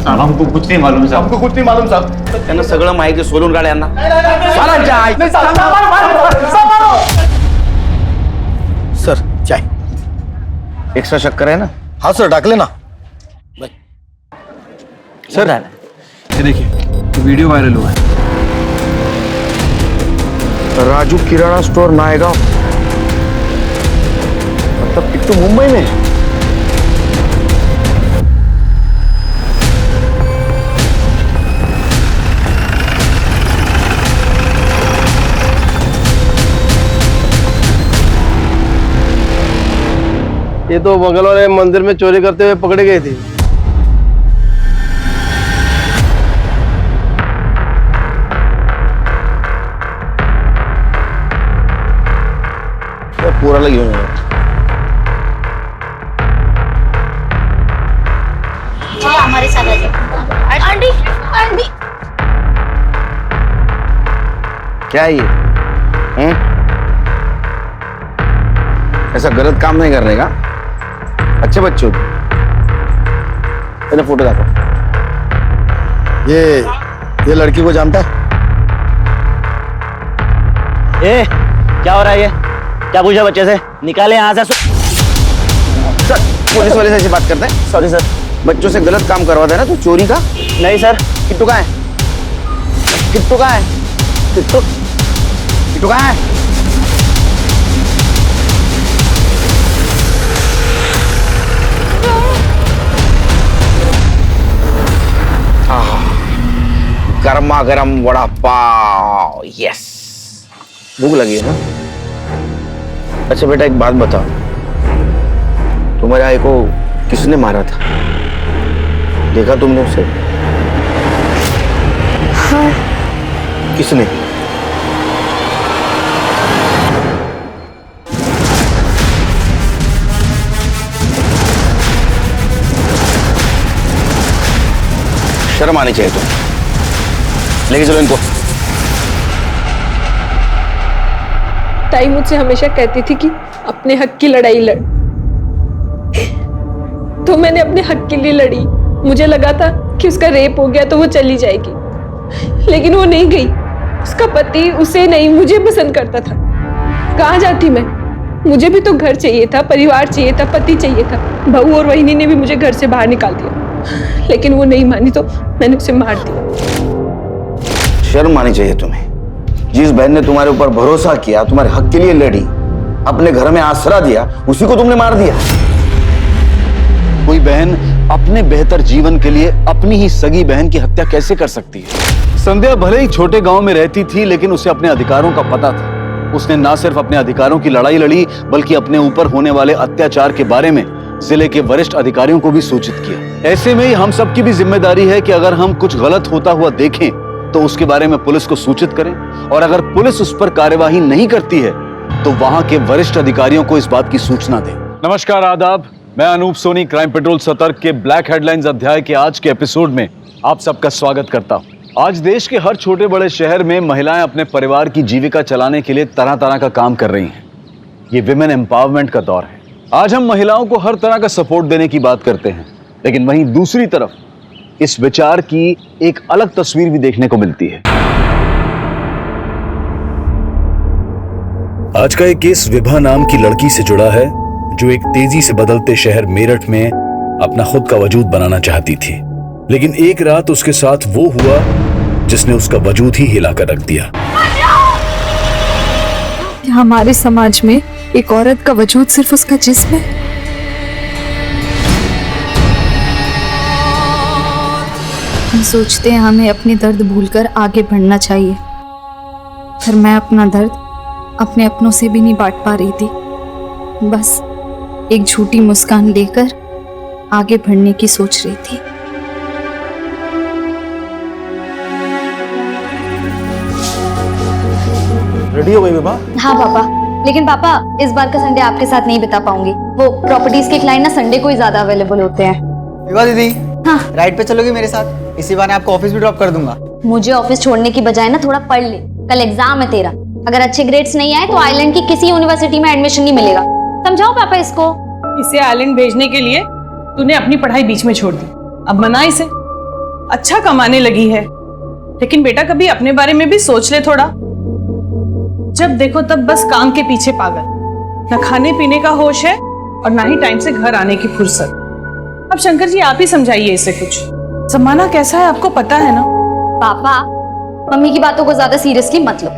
हमको कुछ नहीं मालूम साहब। हमको कुछ नहीं मालूम साहब। त्यांना सगळं माहिती सोलून काढ यांना। सर चाय एक्स्ट्रा शक्कर है ना? हाँ सर डाक लेना। सर ये देखिए वीडियो वायरल हुआ है। राजू किराना स्टोर नायगांव, मतलब किट्टू मुंबई में। ये तो बगल वाले मंदिर में चोरी करते हुए पकड़े गए थे। पूरा लगी हुई है। हमारे साथ आ जाओ। आंटी आंटी क्या है ये? ऐसा गलत काम नहीं करने का। अच्छे बच्चों तेरे फोटो देखो। ये लड़की को जानता है? ए, क्या हो रहा है ये? क्या पूछा बच्चे से? निकाले यहाँ से। सर, पुलिस वाले से ऐसी बात करते हैं? Sorry sir. बच्चों से गलत काम करवाते हैं ना, तो चोरी का? नहीं सर। किट्टू कहाँ है? किट्टू कहाँ है? किट्टू किट्टू कहाँ है? गर्मा गर्म वड़ा पाव। यस, भूख लगी है ना? अच्छा बेटा, एक बात बताओ, तुम्हारे भाई को किसने मारा था? देखा तुमने उसे? हाँ। किसने? शर्म आनी चाहिए तुम। लेके चलो इनको। ताई मुझसे हमेशा कहती थी कि अपने हक की लड़ाई लड़, तो मैंने अपने हक के लिए लड़ी। मुझे लगा था कि उसका रेप हो गया तो वो चली जाएगी, लेकिन वो नहीं गई। उसका पति उसे नहीं, मुझे पसंद करता था। कहाँ जाती मैं? मुझे भी तो घर चाहिए था, परिवार चाहिए था, पति चाहिए था। बहू और वहिनी ने भी मुझे घर से बाहर निकाल दिया, लेकिन वो नहीं मानी तो मैंने उसे मार दिया। शर्म आनी चाहिए तुम्हें। जिस बहन ने तुम्हारे ऊपर भरोसा किया, तुम्हारे हक के लिए लड़ी, अपने घर में आसरा दिया, उसी को तुमने मार दिया। कोई बहन अपने बेहतर जीवन के लिए अपनी ही सगी बहन की हत्या कैसे कर सकती है? संध्या भले ही छोटे गांव में रहती थी, लेकिन उसे अपने अधिकारों का पता था। उसने ना सिर्फ अपने अधिकारों की लड़ाई लड़ी, बल्कि अपने ऊपर होने वाले अत्याचार के बारे में जिले के वरिष्ठ अधिकारियों को भी सूचित किया। ऐसे में ही हम सबकी भी जिम्मेदारी है कि अगर हम कुछ गलत होता हुआ देखें तो उसके बारे में पुलिस को सूचित करें, और अगर पुलिस उस पर कार्यवाही नहीं करती है तो वहां के वरिष्ठ अधिकारियों को इस बात की सूचना दें। नमस्कार, आदाब। मैं अनूप सोनी क्राइम पेट्रोल सतर्क के ब्लैक हेडलाइंस अध्याय के आज के एपिसोड में आप सबका स्वागत करता हूं। आज देश के हर छोटे बड़े शहर में महिलाएं अपने परिवार की जीविका चलाने के लिए तरह तरह का काम कर रही हैं। ये विमेन एम्पावरमेंट का दौर है। आज हम महिलाओं को हर तरह का सपोर्ट देने की बात करते हैं, लेकिन वहीं दूसरी तरफ इस विचार की एक अलग तस्वीर भी देखने को मिलती है। आज का एक केस विभा नाम की लड़की से जुड़ा है, जो एक तेजी से बदलते शहर मेरठ में अपना खुद का वजूद बनाना चाहती थी, लेकिन एक रात उसके साथ वो हुआ जिसने उसका वजूद ही हिलाकर रख दिया। हमारे समाज में एक औरत का वजूद सिर्फ उसका जिस्म है। हम सोचते हैं हमें अपने दर्द भूलकर आगे बढ़ना चाहिए, पर मैं अपना दर्द अपने अपनों से भी नहीं बांट पा रही थी। बस एक झूठी मुस्कान लेकर आगे बढ़ने की सोच रही थी। रेडी हो गई विभा? हाँ पापा, लेकिन पापा इस बार का संडे आपके साथ नहीं बिता पाऊंगी। वो प्रॉपर्टीज के क्लाइंट ना संडे को ही ज्यादा अवेलेबल होते हैं। विभा दीदी, हाँ, राइड पे चलोगी मेरे साथ? इसी बहाने आपको ऑफिस भी ड्रॉप कर दूंगा। मुझे ऑफिस छोड़ने की बजाय ना थोड़ा पढ़ ले, कल एग्जाम है तेरा। अगर अच्छे ग्रेड्स नहीं आए तो आइलैंड की किसी यूनिवर्सिटी में एडमिशन नहीं मिलेगा। समझाओ पापा इसको। इसे आइलैंड भेजने के लिए तूने अपनी पढ़ाई बीच में छोड़ दी, अब मना इसे। अच्छा कमाने लगी है, लेकिन बेटा कभी अपने बारे में भी सोच ले थोड़ा। जब देखो तब बस काम के पीछे पागल, न खाने पीने का होश है और ना ही टाइम से घर आने की फुर्सत। अब शंकर जी आप ही समझाइए इसे कुछ। जमाना कैसा है आपको पता है ना। पापा, मम्मी की बातों को ज्यादा सीरियसली मत लो।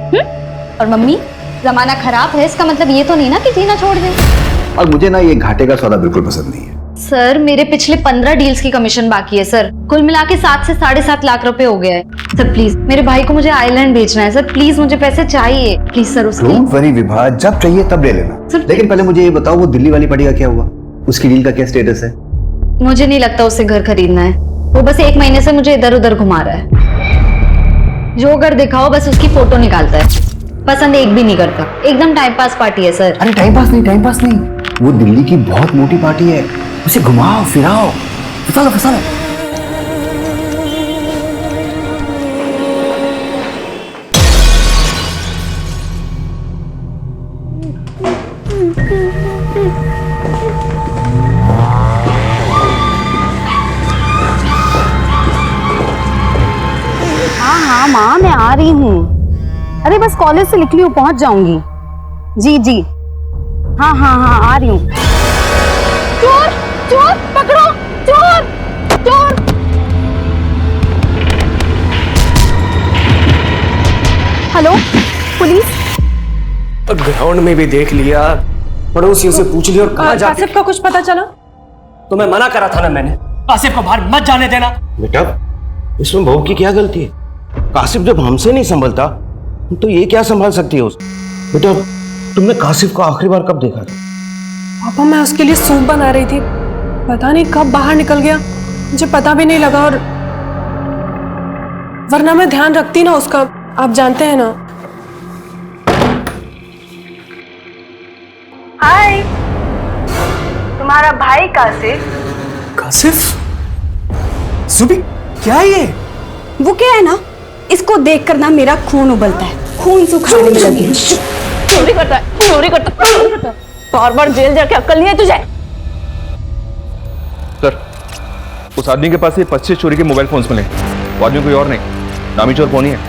और मम्मी, जमाना खराब है इसका मतलब ये तो नहीं ना कि जीना छोड़ दें। और मुझे ना ये घाटे का सौदा बिल्कुल पसंद नहीं है। सर, मेरे पिछले 15 डील्स की कमीशन बाकी है सर। कुल मिला के 7 से 7.5 लाख रुपए हो गया है। सर प्लीज, मेरे भाई को मुझे आइलैंड भेजना है सर। प्लीज मुझे पैसे चाहिए प्लीज सर। उसके डोंट वरी विभा, जब चाहिए तब ले लेना। लेकिन पहले मुझे ये बताओ, वो दिल्ली वाली पार्टी का क्या हुआ? उसकी डील का क्या स्टेटस है? मुझे नहीं लगता उसे घर खरीदना है। वो बस 1 महीने से मुझे इधर उधर घुमा रहा है। जो घर दिखाओ बस उसकी फोटो निकालता है। पसंद एक भी नहीं करता। एकदम टाइम पास पार्टी है सर। अरे टाइम पास नहीं, वो दिल्ली की बहुत मोटी पार्टी है। उसे घुमाओ फिराओ, फंसा लो। हाँ माँ, मैं आ रही हूँ। अरे बस कॉलेज से निकली हूँ, पहुंच जाऊंगी। जी हाँ आ रही हूँ। चोर पकड़ो, चोर। Hello police. ग्राउंड में भी देख लिया, पड़ोसियों से पूछ लिया, और कहाँ जाते? कासिफ का कुछ पता चला? तो मैं मना करा था ना मैंने, कासिफ को बाहर मत जाने देना। बेटा इसमें बहू की क्या गलती है? कासिफ जब हमसे नहीं संभलता तो ये क्या संभाल सकती है उस? बेटा तुमने कासिफ को आखिरी बार कब देखा था? पापा मैं उसके लिए सूप बना रही थी, पता नहीं कब बाहर निकल गया, मुझे पता भी नहीं लगा। और वरना मैं ध्यान रखती ना उसका, आप जानते हैं ना। हाय, तुम्हारा भाई कासिफ? सुबी क्या है ये? वो क्या है ना, इसको देखकर ना मेरा खून उबलता है, खून सुखाने में लगी। चोरी करता है। बार जेल जाके अक्ल नहीं है तुझे? सर उस आदमी के पास से 25 चोरी के मोबाइल फोन्स मिले। वो आदमी कोई और नहीं, नामी चोर पोनी है।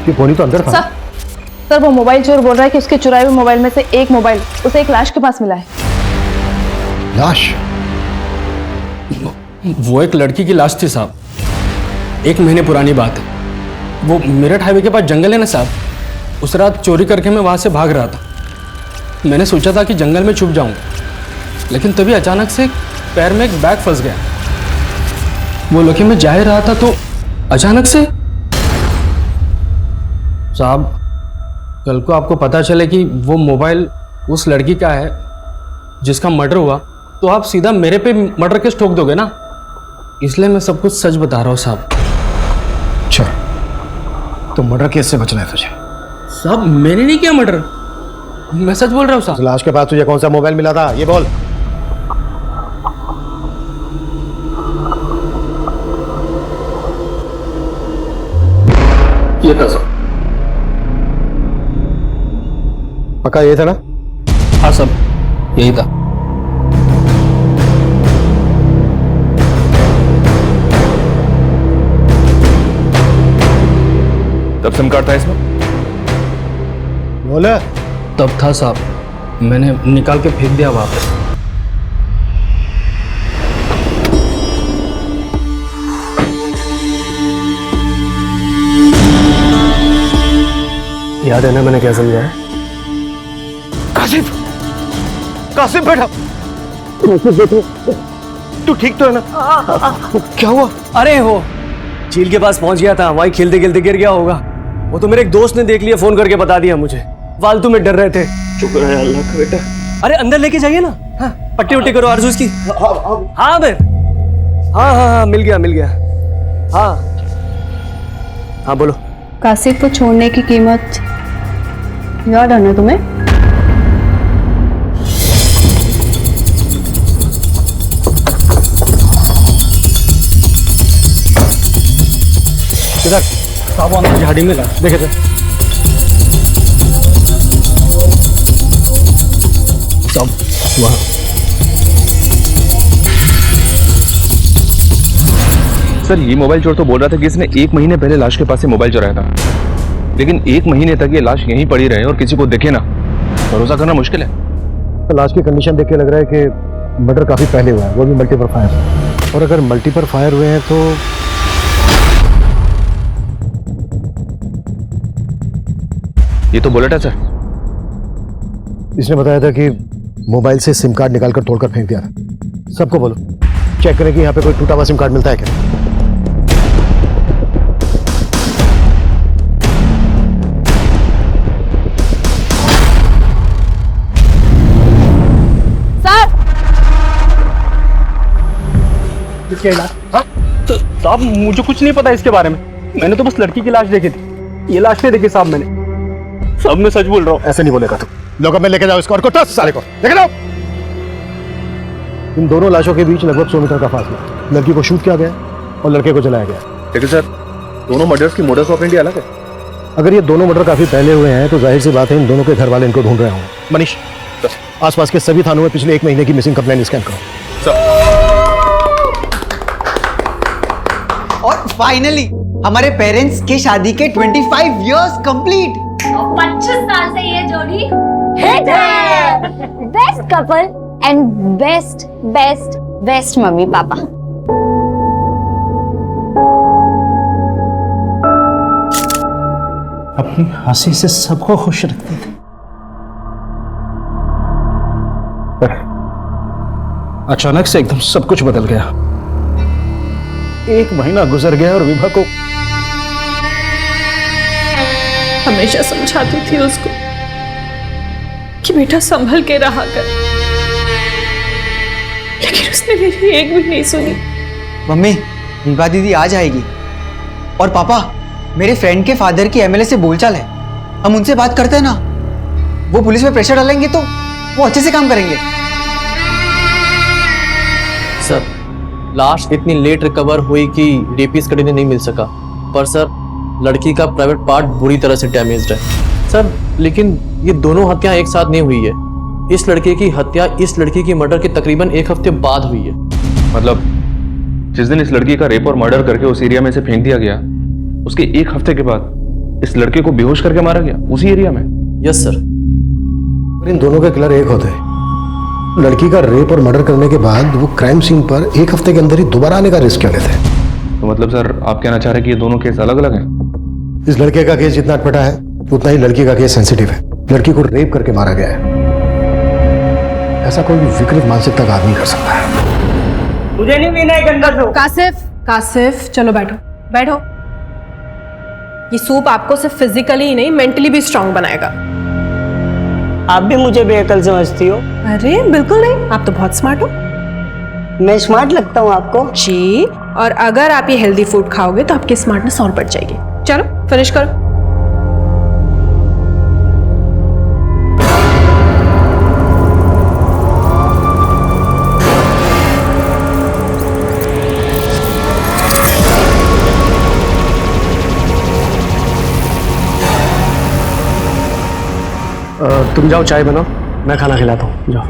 कि पोनी तो अंदर था। सर वो मोबाइल चोर बोल रहा है कि उसके चुराए हुए मोबाइल में से एक मोबाइल उसे एक लाश के पास मिला है। लाश? वो एक लड़की की लाश थी साहब, 1 महीने पुरानी बात है। वो मेरठ हाईवे के पास जंगल है ना साहब, उस रात चोरी करके मैं वहाँ से भाग रहा था। मैंने सोचा था कि जंगल में छुप जाऊंगा, लेकिन तभी अचानक से पैर में एक बैग फंस गया। वो लेके मैं जा ही रहा था तो अचानक से साहब, कल को आपको पता चले कि वो मोबाइल उस लड़की का है जिसका मर्डर हुआ, तो आप सीधा मेरे पे मर्डर केस ठोक दोगे ना, इसलिए मैं सब कुछ सच बता रहा हूँ साहब। अच्छा, तो मर्डर केस से बचना है तुझे? साहब मैंने नहीं किया मर्डर, मैं सच बोल रहा हूँ साहब। लाश के पास तुझे कौन सा मोबाइल मिला था ये बोल। ये था साहब। पक्का ये था ना? हाँ साहब यही था। तब सिम कार्ड था इसमें? बोले तब था साहब, मैंने निकाल के फेंक दिया वहां पे। याद है ना मैंने क्या समझाया? कासिफ बेटा, तू ठीक तो है ना? क्या हुआ? अरे हो झील के पास पहुंच गया था, वहीं खेलते खेलते गिर गया होगा। वो तो मेरे एक दोस्त ने देख लिया, फोन करके बता दिया मुझे। फालतू में डर रहे थे। शुक्र है अल्लाह का बेटा। अरे अंदर लेके जाइए ना। हाँ, पट्टी उट्टी करो आरजू की। हाँ बे, हाँ मिल गया। हाँ बोलो। कासिफ को छोड़ने की कीमत याद है ना तुम्हें? इधर साहब अंदर झाड़ी में लगा, देखे थे सब वहाँ। सर ये मोबाइल चोर तो बोल रहा था कि इसने 1 महीने पहले लाश के पास से मोबाइल चुराया था, लेकिन 1 महीने तक ये लाश यहीं पड़ी रहे और किसी को दिखे ना, भरोसा करना मुश्किल है। लाश की कंडीशन देख के लग रहा है कि मर्डर काफी पहले हुआ है, वो भी मल्टीपल फायर। और अगर मल्टीपल फायर हुए हैं तो ये तो बुलेट है सर। इसने बताया था कि मोबाइल से सिम कार्ड निकालकर तोड़कर फेंक दिया था। सबको बोलो चेक करें कि यहाँ पे कोई टूटा हुआ सिम कार्ड मिलता है क्या। सर किया इलाज? हाँ? तो साहब मुझे कुछ नहीं पता इसके बारे में, मैंने तो बस लड़की की लाश देखी थी, ये लाश नहीं देखी साहब मैंने। साहब मैं सच बोल रहा हूँ। ऐसे नहीं बोलेगा तू। लोगों में लेके जाओ इसको और को साले को लेके जाओ। इन दोनों लाशों के बीच लगभग 100 मीटर का फासला। लड़की को शूट किया गया और लड़के को जलाया गया। लेकिन सर दोनों मर्डर्स की मोडस ऑपरेंडी अलग है। अगर ये दोनों मर्डर काफी पहले हुए हैं तो जाहिर सी बात है इन दोनों के घर वाले इनको ढूंढ रहे होंगे। मनीष, आसपास के सभी थानों में पिछले 1 महीने की मिसिंग कंप्लेंट स्कैन करो। और फाइनली हमारे पेरेंट्स के शादी के 25 इयर्स कंप्लीट। 25 साल से ये जोड़ी हिट है। Best couple and best best best mummy papa. अपनी हंसी से सबको खुश रखते थे। अचानक से एकदम सब कुछ बदल गया। 1 महीना गुजर गया और विभा को हमेशा समझाती थी उसको कि बेटा संभल के रहा कर, लेकिन उसने मेरी एक भी नहीं सुनी। मम्मी, विभा दीदी आ जाएगी। और पापा, मेरे फ्रेंड के फादर की एमएलए से बोलचाल है, हम उनसे बात करते हैं ना, वो पुलिस पे प्रेशर डालेंगे तो वो अच्छे से काम करेंगे। सर लाश इतनी लेट रिकवर हुई कि रेपिस्ट का डीएनए नहीं मिल सका, पर सर लड़की का प्राइवेट पार्ट बुरी तरह से डैमेज्ड है सर। लेकिन ये दोनों हत्या एक साथ नहीं हुई है। इस लड़के की हत्या इस लड़की की मर्डर के तकरीबन 1 हफ्ते बाद हुई है। मतलब जिस दिन इस लड़की का रेप और मर्डर करके उस एरिया में से फेंक दिया गया, उसके 1 हफ्ते के बाद इस लड़के को बेहोश करके मारा गया उसी एरिया में। Yes sir. इन दोनों के किलर एक होते हैं। लड़की का रेप और मर्डर करने के बाद वो क्राइम सीन पर 1 हफ्ते के अंदर ही दोबारा आने का रिस्क क्यों लेते हैं? तो मतलब सर आप कहना चाह रहे हैं कि ये दोनों केस अलग अलग हैं? इस लड़के का केस जितना अटपटा है उतना ही लड़की का केस सेंसिटिव है। लड़की को रेप करके मारा गया है। ऐसा कोई भी विकृत मानसिकता का आदमी कर सकता है। मुझे नहीं पीना है गंदा सूप। कासिफ चलो बैठो बैठो। ये सूप आपको सिर्फ फिजिकली ही नहीं मेंटली भी स्ट्रांग बनाएगा। आप भी मुझे बेअकल समझती हो? अरे बिल्कुल नहीं, आप तो बहुत स्मार्ट हो। मैं स्मार्ट लगता हूँ आपको? जी, और अगर आप ये हेल्दी फूड खाओगे तो आपकी स्मार्टनेस और बढ़ जाएगी। चलो फिनिश करो। तुम जाओ चाय बनाओ, मैं खाना खिलाता हूँ। जाओ।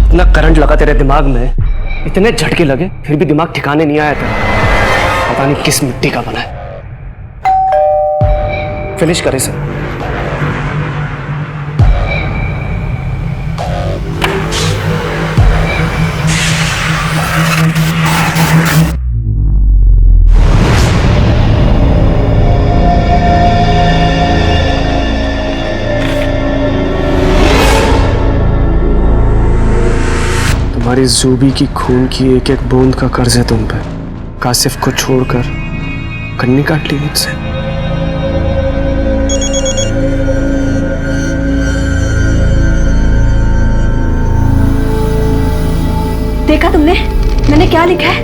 इतना करंट लगा तेरे दिमाग में, इतने झटके लगे, फिर भी दिमाग ठिकाने नहीं आया तेरा। पता नहीं किस मिट्टी का बना है। फिनिश करे सर। तुम्हारी जूबी की खून की एक एक बूंद का कर्ज है तुम पे। कासिफ को छोड़कर कन्नी काट ली मुझसे। देखा तुमने मैंने क्या लिखा है?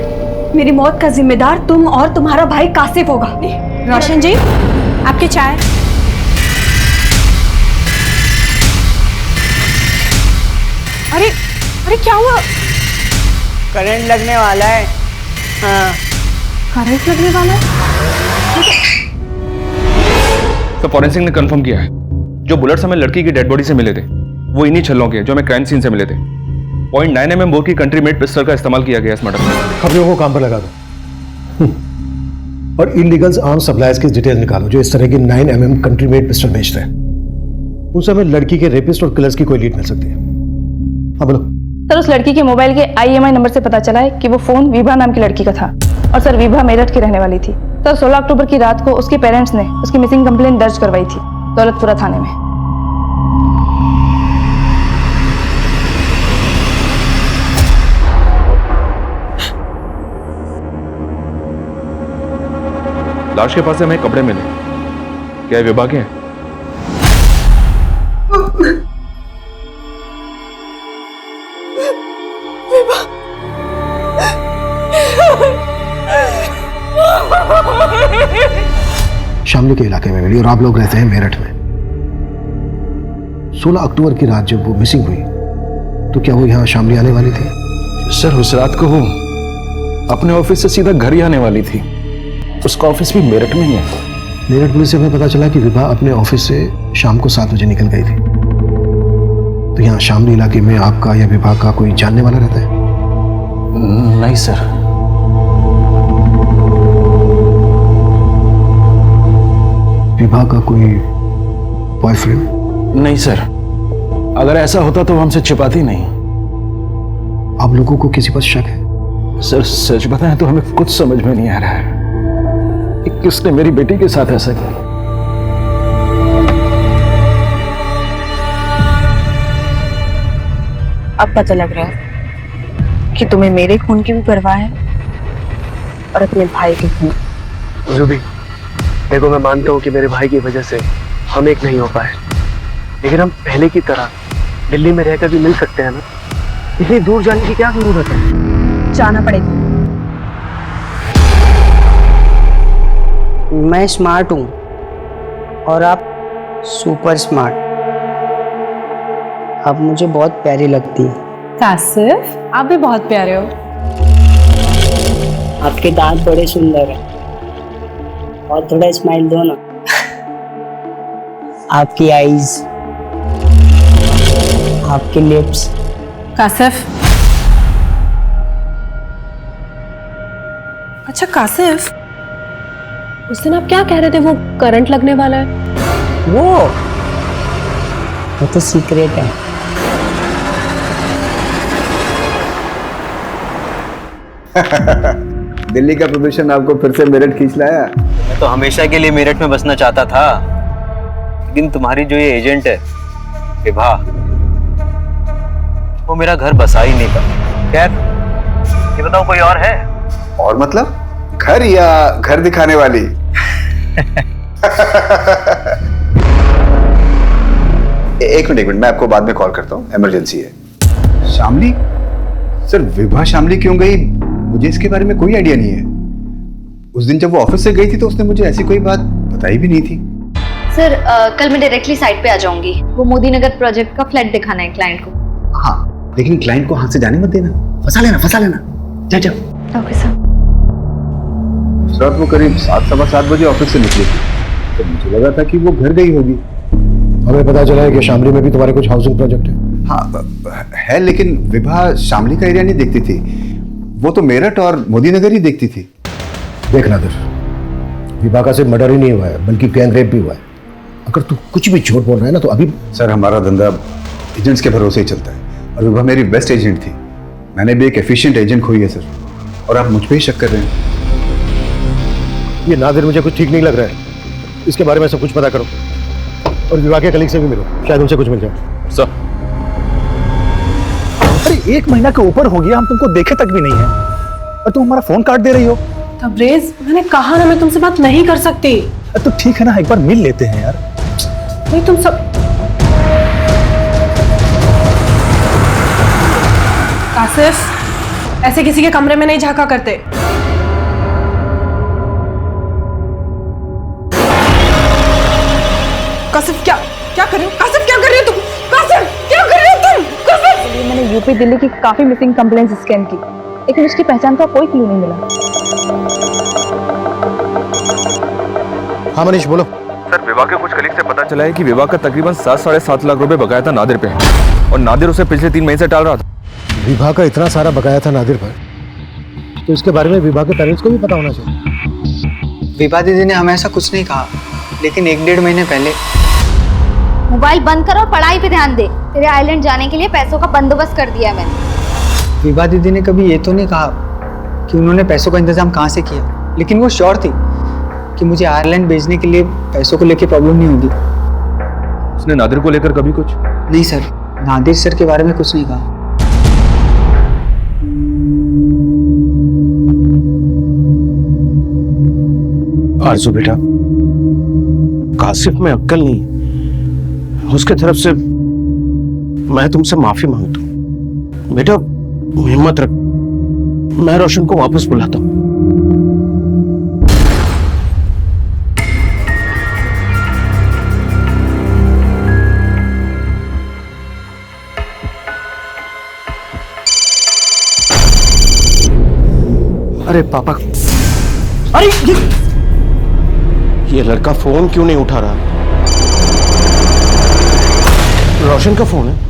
मेरी मौत का जिम्मेदार तुम और तुम्हारा भाई कासिफ होगा। रोशन जी, आपकी चाय। अरे अरे क्या हुआ? करंट लगने वाला है। हाँ, करंट लगने वाला है? तो फॉरेंसिक ने कंफर्म किया है जो बुलेट्स हमें लड़की की डेड बॉडी से मिले थे वो इन्हीं छल्लों के जो हमें क्राइम सीन से मिले थे। 0.9 mm बोर की कंट्री मेड पिस्टल का इस्तेमाल किया गया इस मर्डर में। खबरों को काम पर लगा दो और इलीगल्स आर्म्स सप्लायर्स की डिटेल निकालो जो इस तरह की 9 mm कंट्री मेड पिस्टल बेचते हैं। उनसे हमें लड़की के रेपिस्ट और किलर्स की कोई लीड मिल सकती है। हाँ बोलो। सर उस लड़की के मोबाइल के IMI नंबर से पता चला है कि वो फोन विभा नाम की लड़की का था और सर विभा मेरठ की रहने वाली थी। सर 16 अक्टूबर की रात को उसके पेरेंट्स ने उसकी मिसिंग कंप्लेंट दर्ज करवाई थी दौलतपुरा थाने में। लाश के पास से हमें कपड़े मिले, क्या ये विभा के हैं? शामली के इलाके में मिली और आप लोग रहते हैं मेरठ में। 16 अक्टूबर की रात जब वो मिसिंग हुई तो क्या वो यहाँ शामली आने वाली थी? सर उस रात को वो अपने ऑफिस से सीधा घर ही आने वाली थी। उसका ऑफिस भी मेरठ में ही है। मेरठ पुलिस से हमें पता चला कि विभा अपने ऑफिस से शाम को 7 बजे निकल गई थी। तो यहाँ शामली इलाके में आपका या विभा का कोई जानने वाला रहता है? नहीं सर। विभा का कोई बॉयफ्रेंड? नहीं सर, अगर ऐसा होता तो वो हमसे छिपाती नहीं। आप लोगों को किसी पर शक है? सर सच बताएं तो हमें कुछ समझ में नहीं आ रहा है कि किसने मेरी बेटी के साथ ऐसा किया। अब पता लग रहा है कि तुम्हें मेरे खून की भी परवाह है और अपने भाई के खून। जुबी, देखो मैं मानता हूँ कि मेरे भाई की वजह से हम एक नहीं हो पाए, लेकिन हम पहले की तरह दिल्ली में रहकर भी मिल सकते हैं ना। इतनी दूर जाने की क्या जरूरत है? जाना पड़ेगा। मैं स्मार्ट हूँ और आप सुपर स्मार्ट। आप मुझे बहुत प्यारी लगती हैं। कासिफ, आप भी बहुत प्यारे हो। आपके दांत बड़े सुंदर हैं और थोड़ा स्माइल दो ना। आपकी आईज, आपके लिप्स। कासिफ, अच्छा कासिफ, उस दिन आप क्या कह रहे थे वो करंट लगने वाला है? वो तो सीक्रेट है। दिल्ली का प्रदूषण आपको फिर से मेरठ खींच लाया। मैं तो हमेशा के लिए मेरठ में बसना चाहता था, लेकिन तुम्हारी जो ये एजेंट है विभा, वो मेरा घर बसा ही नहीं पाया। खैर, ये बताओ कोई और है? और मतलब घर या घर दिखाने वाली? एक मिनट मैं आपको बाद में कॉल करता हूँ, इमरजेंसी है। शामली? सर विभा शामली क्यों गई, मुझे इसके बारे में कोई आइडिया नहीं है। उस दिन जब वो ऑफिस से गई थी तो उसने मुझे ऐसी कोई बात बताई भी नहीं थी। सर कल मैं डायरेक्टली साइट पे आ जाऊंगी। वो मोदी नगर प्रोजेक्ट का फ्लैट दिखाना है क्लाइंट को। हाँ, लेकिन क्लाइंट को हाथ से जाने मत देना। फंसा लेना। जा जाओ। Okay sir. रात वो करीब 7-7:15 बजे ऑफिस से निकली थी, तो मुझे लगा था कि वो घर गई होगी। हमें पता चला है कि शामली में भी तुम्हारे कुछ हाउसिंग प्रोजेक्ट है। हाँ है, लेकिन विभा शामली का एरिया नहीं देखती थी। वो तो मेरठ और मोदी नगर ही देखती थी। देख नादिर, विभा का सिर्फ मर्डर ही नहीं हुआ है बल्कि गैंग रेप भी हुआ है। अगर तू कुछ भी झूठ बोल रहा है ना तो अभी। सर हमारा धंधा एजेंट्स के भरोसे ही चलता है और विभा मेरी बेस्ट एजेंट थी। मैंने भी एक एफिशिएंट एजेंट खोई है सर, और आप मुझ पे ही शक कर रहे हैं। ये नादिर मुझे कुछ ठीक नहीं लग रहा है। इसके बारे में सब कुछ पता करो और विभा के कलीग से भी मिलो, शायद उनसे कुछ मिल जाए। सर, अरे 1 महीना के ऊपर हो गया, हम तुमको देखे तक भी नहीं है और तुम हमारा फोन काट दे रही हो। तबरेज, मैंने कहा ना मैं तुमसे बात नहीं कर सकती। तो ठीक है ना, एक बार मिल लेते हैं यार। नहीं तुम सब। कासिफ, ऐसे किसी के कमरे में नहीं झांका करते। कासिफ क्या क्या कर रहे हो? कासिफ क्या कर रहे हो तुम? कासिफ क्या कर रहे हो तुम? कासिफ! मैंने यूपी दिल्ली की काफी मिसिंग कंप्लेंट्स स्कैन की, लेकिन उसकी पहचान का कोई क्लू नहीं मिला। हाँ मनीष बोलो। सर विभा के कुछ कलीग से पता चला है कि विभा का तकरीबन 7-7.5 लाख रुपए बकाया था नादिर पे, और नादिर उसे पिछले 3 महीने से टाल रहा था। विभा का इतना सारा बकाया था नादिर पर, तो इसके बारे में विभा के पेरेंट्स को भी पता होना चाहिए। विभा दीदी ने हमें ऐसा कुछ नहीं कहा, लेकिन 1-1.5 महीने पहले। मोबाइल बंद कर और पढ़ाई पे ध्यान दे। तेरे आइलैंड जाने के लिए पैसों का बंदोबस्त कर दिया है मैंने। विभा दीदी ने कभी ये तो नहीं कहा कि उन्होंने पैसों का इंतजाम कहाँ से किया, लेकिन वो श्योर थी कि मुझे आयरलैंड भेजने के लिए पैसों को लेकर प्रॉब्लम नहीं होगी। उसने नादिर को लेकर कभी कुछ? नहीं सर, नादिर सर के बारे में कुछ नहीं कहा। आरज़ू बेटा, कासिफ में अक्कल नहीं, उसके तरफ से मैं तुमसे माफी मांगता हूं। बेटा हिम्मत रख, मैं रोशन को वापस बुलाता हूं। अरे पापा, अरे ये लड़का फोन क्यों नहीं उठा रहा? रोशन का फोन है।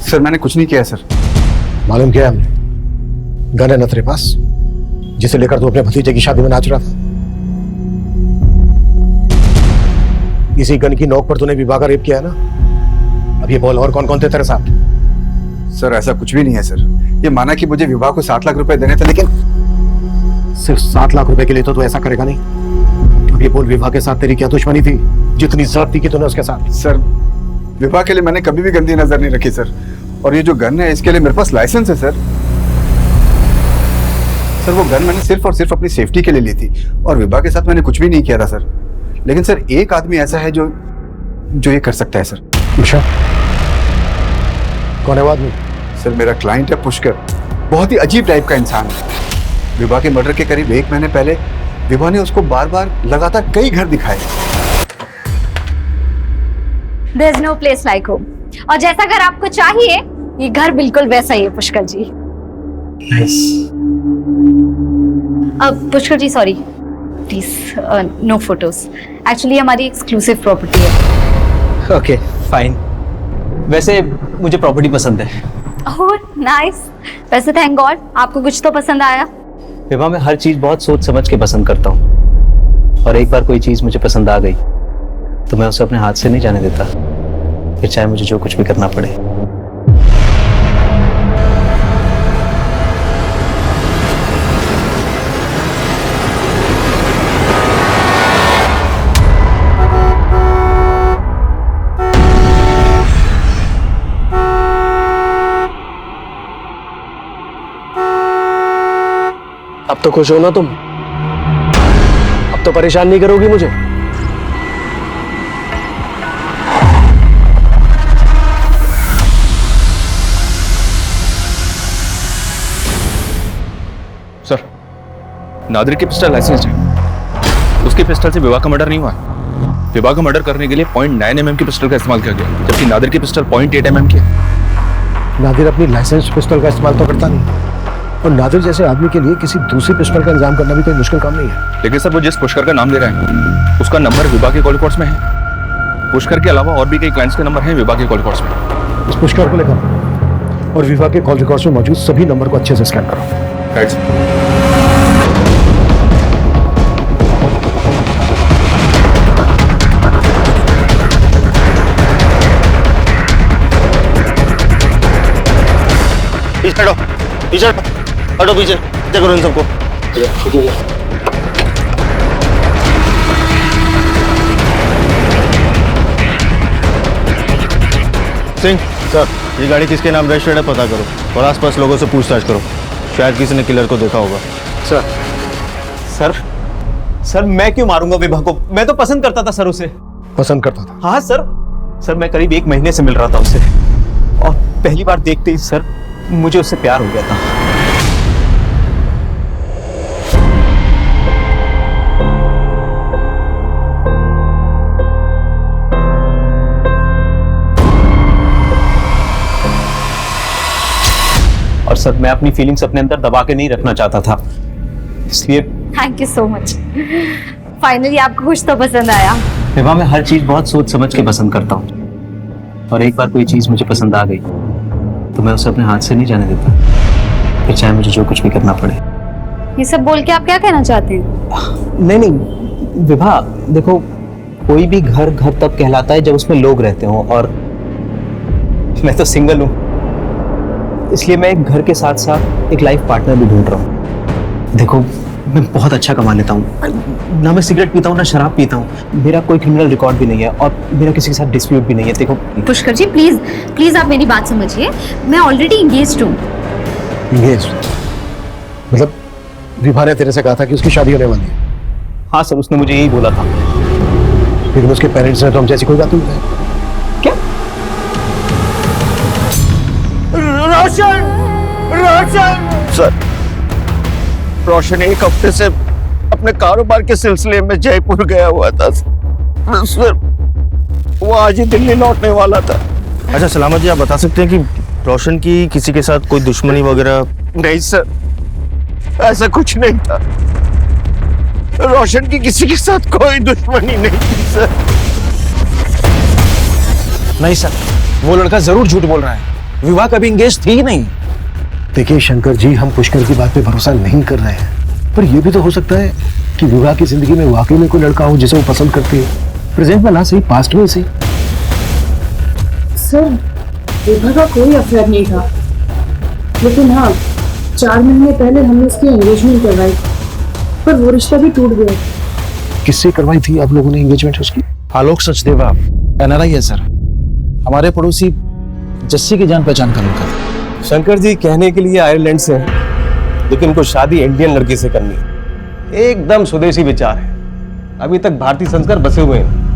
सर मैंने कुछ नहीं किया सर। मालूम किया हमने, गन है ना तेरे पास, जिसे लेकर तू अपने भतीजे की शादी में नाच रहा था? इसी गन की नोक पर तूने विवाह का रेप किया है ना? अब ये बोल, और कौन कौन थे तेरे साथ? सर ऐसा कुछ भी नहीं है सर। ये माना कि मुझे विवाह को 7 लाख रुपए देने थे, लेकिन सिर्फ 7 लाख रुपए के लिए तो तू ऐसा करेगा नहीं। अब ये बोल, विवाह के साथ तेरी क्या दुश्मनी थी, जितनी ज्यादती की तूने उसके साथ? सर विवाह के लिए मैंने कभी भी गंदी नजर नहीं रखी सर। और ये जो गन है इसके लिए मेरे पास लाइसेंस है सर। सर वो गन मैंने सिर्फ और सिर्फ अपनी सेफ्टी के लिए ली थी, और विवाह के साथ मैंने कुछ भी नहीं किया था सर। लेकिन सर एक आदमी ऐसा है जो ये कर सकता है सर। अच्छा, कौन है वो आदमी? सर मेरा क्लाइंट है पुष्कर, बहुत ही अजीब टाइप का इंसान है। विवाह के मर्डर के करीब 1 महीने पहले विवाह ने उसको बार बार लगातार कई घर दिखाए। There's no place like home. और जैसा घर आपको चाहिए, ये घर बिल्कुल वैसा ही है पुष्कर जी। अब Pushkar ji sorry, please no photos. Actually हमारी एक्सक्लूसिव प्रॉपर्टी है। Okay fine. वैसे मुझे प्रॉपर्टी पसंद है। Oh nice. वैसे थैंक गॉड आपको कुछ तो पसंद आया। विवाह में हर चीज बहुत सोच समझ के पसंद करता हूँ, और एक बार कोई चीज मुझे पसंद आ गई तो मैं उसे अपने हाथ से नहीं जाने देता, फिर चाहे मुझे जो कुछ भी करना पड़े। अब तो खुश हो ना तुम? अब तो परेशान नहीं करोगी मुझे? सर नादिर की पिस्टल लाइसेंस है, उसकी पिस्टल से विवाह का मर्डर नहीं हुआ। विवाह का मर्डर करने के लिए 0.9 mm की पिस्टल का इस्तेमाल किया गया, जबकि नादिर की पिस्टल 0.8 mm की है। नादिर अपनी लाइसेंस पिस्टल का इस्तेमाल तो करता नहीं, और नादिर जैसे आदमी के लिए किसी दूसरी पिस्टल का इंतजाम करना भी कोई मुश्किल काम नहीं है। लेकिन सर वो जिस पुष्कर का नाम ले रहे हैं उसका नंबर विवाह के कॉल रिकॉर्ड्स में है। पुष्कर के अलावा और भी कई क्लाइंट्स के नंबर हैं विवाह के कॉल रिकॉर्ड्स में। इस पुष्कर को लेकर और विवाह के कॉल रिकॉर्ड्स में मौजूद सभी नंबर को अच्छे से स्कैन करो। Right sir. पीछे हटो, पीछे करो इन सबको। सिंह सर, ये गाड़ी किसके नाम रजिस्टर्ड है पता करो, और आसपास लोगों से पूछताछ करो, शायद किसी ने किलर को देखा होगा। सर मैं क्यों मारूंगा विवाह को? मैं तो पसंद करता था सर उसे। पसंद करता था? हाँ सर मैं करीब 1 महीने से मिल रहा था उससे, और पहली बार देखते ही सर मुझे उससे प्यार हो गया था। और सर मैं अपनी फीलिंग्स अपने अंदर दबा के नहीं रखना चाहता था, इसलिए thank you so much. Finally आपको कुछ तो पसंद आया। विवाह में हर चीज बहुत सोच समझ के पसंद करता हूँ, और एक बार कोई चीज मुझे पसंद आ गई तो मैं उसे अपने हाथ से नहीं जाने देता, फिर चाहे मुझे जो कुछ भी करना पड़े। ये सब बोल के आप क्या कहना चाहते हैं? नहीं विवाह, देखो कोई भी घर घर तब कहलाता है जब उसमें लोग रहते हो, और मैं तो सिंगल हूँ, इसलिए मैं एक घर के साथ साथ एक लाइफ पार्टनर भी ढूंढ रहा हूँ। देखो मैं बहुत अच्छा कमा लेता हूँ, ना मैं सिगरेट पीता हूँ ना शराब पीता हूँ, मेरा कोई क्रिमिनल रिकॉर्ड भी नहीं है, और मेरा किसी के साथ डिस्प्यूट भी नहीं है। देखो पुष्कर जी प्लीज प्लीज आप मेरी बात समझिए, मैं ऑलरेडी इंगेज्ड हूँ। इंगेज्ड? मतलब विभा ने तेरे से कहा था कि उसकी शादी होने वाली है? हाँ सर, उसने मुझे यही बोला था। लेकिन उसके पेरेंट्स ने तो हम जैसी कोई बात नहीं बताई। क्या? रोशन, रोशन। सर, रोशन एक हफ्ते से अपने कारोबार के सिलसिले में जयपुर गया हुआ था सर। वो आज ही दिल्ली लौटने वाला था। अच्छा सलामत जी, आप बता सकते हैं कि रोशन की किसी के साथ कोई दुश्मनी वगैरह? नहीं सर, ऐसा कुछ नहीं था। रोशन की किसी के साथ कोई दुश्मनी नहीं थी सर। नहीं सर, वो लड़का जरूर झूठ बोल रहा है। विवाह कभी इंगेज थी ही नहीं। देखिए शंकर जी, हम पुष्कर की बात पे भरोसा नहीं कर रहे हैं, पर यह भी तो हो सकता है कि विवाह की जिंदगी में वाकई में कोई लड़का हो जिसे वो पसंद करती है। प्रेजेंट में ना सही, पास्ट में सही। सर, विभा का कोई अफेयर नहीं था, लेकिन हाँ 4 महीने पहले हमने उसकी एंगेजमेंट करवाई, पर वो रिश्ता भी टूट गया। किससे करवाई थी आप लोगों ने एंगेजमेंट उसकी? आलोक सचदेवा, एनआरआई है सर, हमारे पड़ोसी जस्सी की जान पहचान का लड़का। शंकर जी कहने के लिए आयरलैंड से हैं, लेकिन उनको शादी इंडियन लड़की से करनी है। एकदम स्वदेशी विचार है, अभी तक भारतीय संस्कार बसे हुए हैं।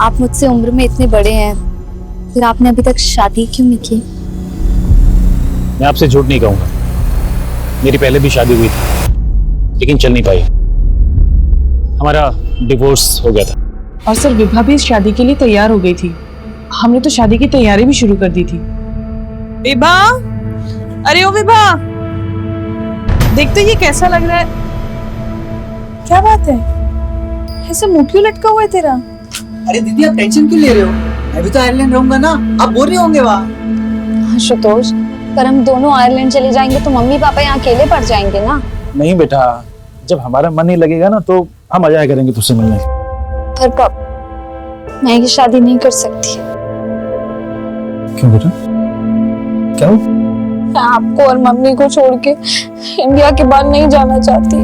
आप मुझसे उम्र में इतने बड़े हैं, फिर आपने अभी तक शादी क्यों नहीं की? मैं आपसे झूठ नहीं कहूंगा, मेरी पहले भी शादी हुई थी, लेकिन चल नहीं पाई। हमारा डिवोर्स हो गया था। और सर, विभा भी इस शादी के लिए तैयार हो गई थी। हमने तो शादी की तैयारी भी शुरू कर दी थी। विभा, अरे ओ विभा, देख तो ये कैसा लग रहा है। क्या बात है, ऐसे मुंह क्यों लटका हुआ है तेरा? अरे दीदी, आप टेंशन क्यों ले रहे हो? मैं भी तो आयरलैंड रहूंगा ना, आप बोर नहीं होंगे वहाँ? हाँ शुतोष, पर हम दोनों आयरलैंड चले जाएंगे तो मम्मी पापा यहाँ अकेले पड़ जाएंगे ना। नहीं बेटा, जब हमारा मन नहीं लगेगा ना तो हम आ जाया करेंगे तुझसे मिलने। पर पापा, मैं ये शादी नहीं कर सकती। क्यों बेटा, क्या? मैं आपको और मम्मी को छोड़ के इंडिया के बाहर नहीं जाना चाहती।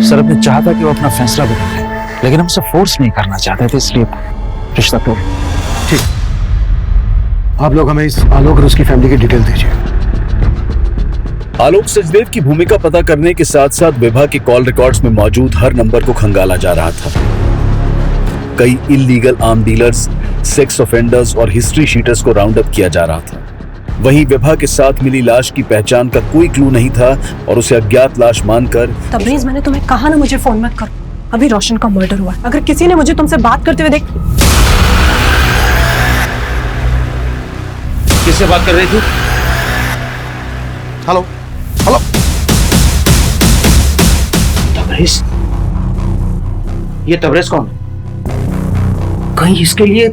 सर, अपने चाहता कि वो अपना फैसला बदल ले, लेकिन हम उसे फोर्स नहीं करना चाहते थे, इसलिए रिश्ता तोड़। ठीक, आप लोग हमें इस आलोक और उसकी फैमिली की डिटेल दीजिए। आलोक सचदेव की भूमिका पता करने के साथ साथ विभा के कॉल रिकॉर्ड्स में मौजूद हर नंबर को खंगाला जा रहा था। कई illegal arm dealers, sex offenders और हिस्ट्री शीटर्स को राउंड अप किया जा रहा था। वहीं विभा के साथ मिली लाश की पहचान का कोई क्लू नहीं था और उसे अज्ञात लाश मानकर। तबरेज, मैंने तुम्हें कहा ना मुझे फोन मत करो, अभी रोशन का मर्डर हुआ। अगर किसी ने मुझे तुमसे बात करते हुए देख। किससे बात कर रही थी? Hello hello. तबरेज, ये तबरेज कौन? कहीं इसके लिए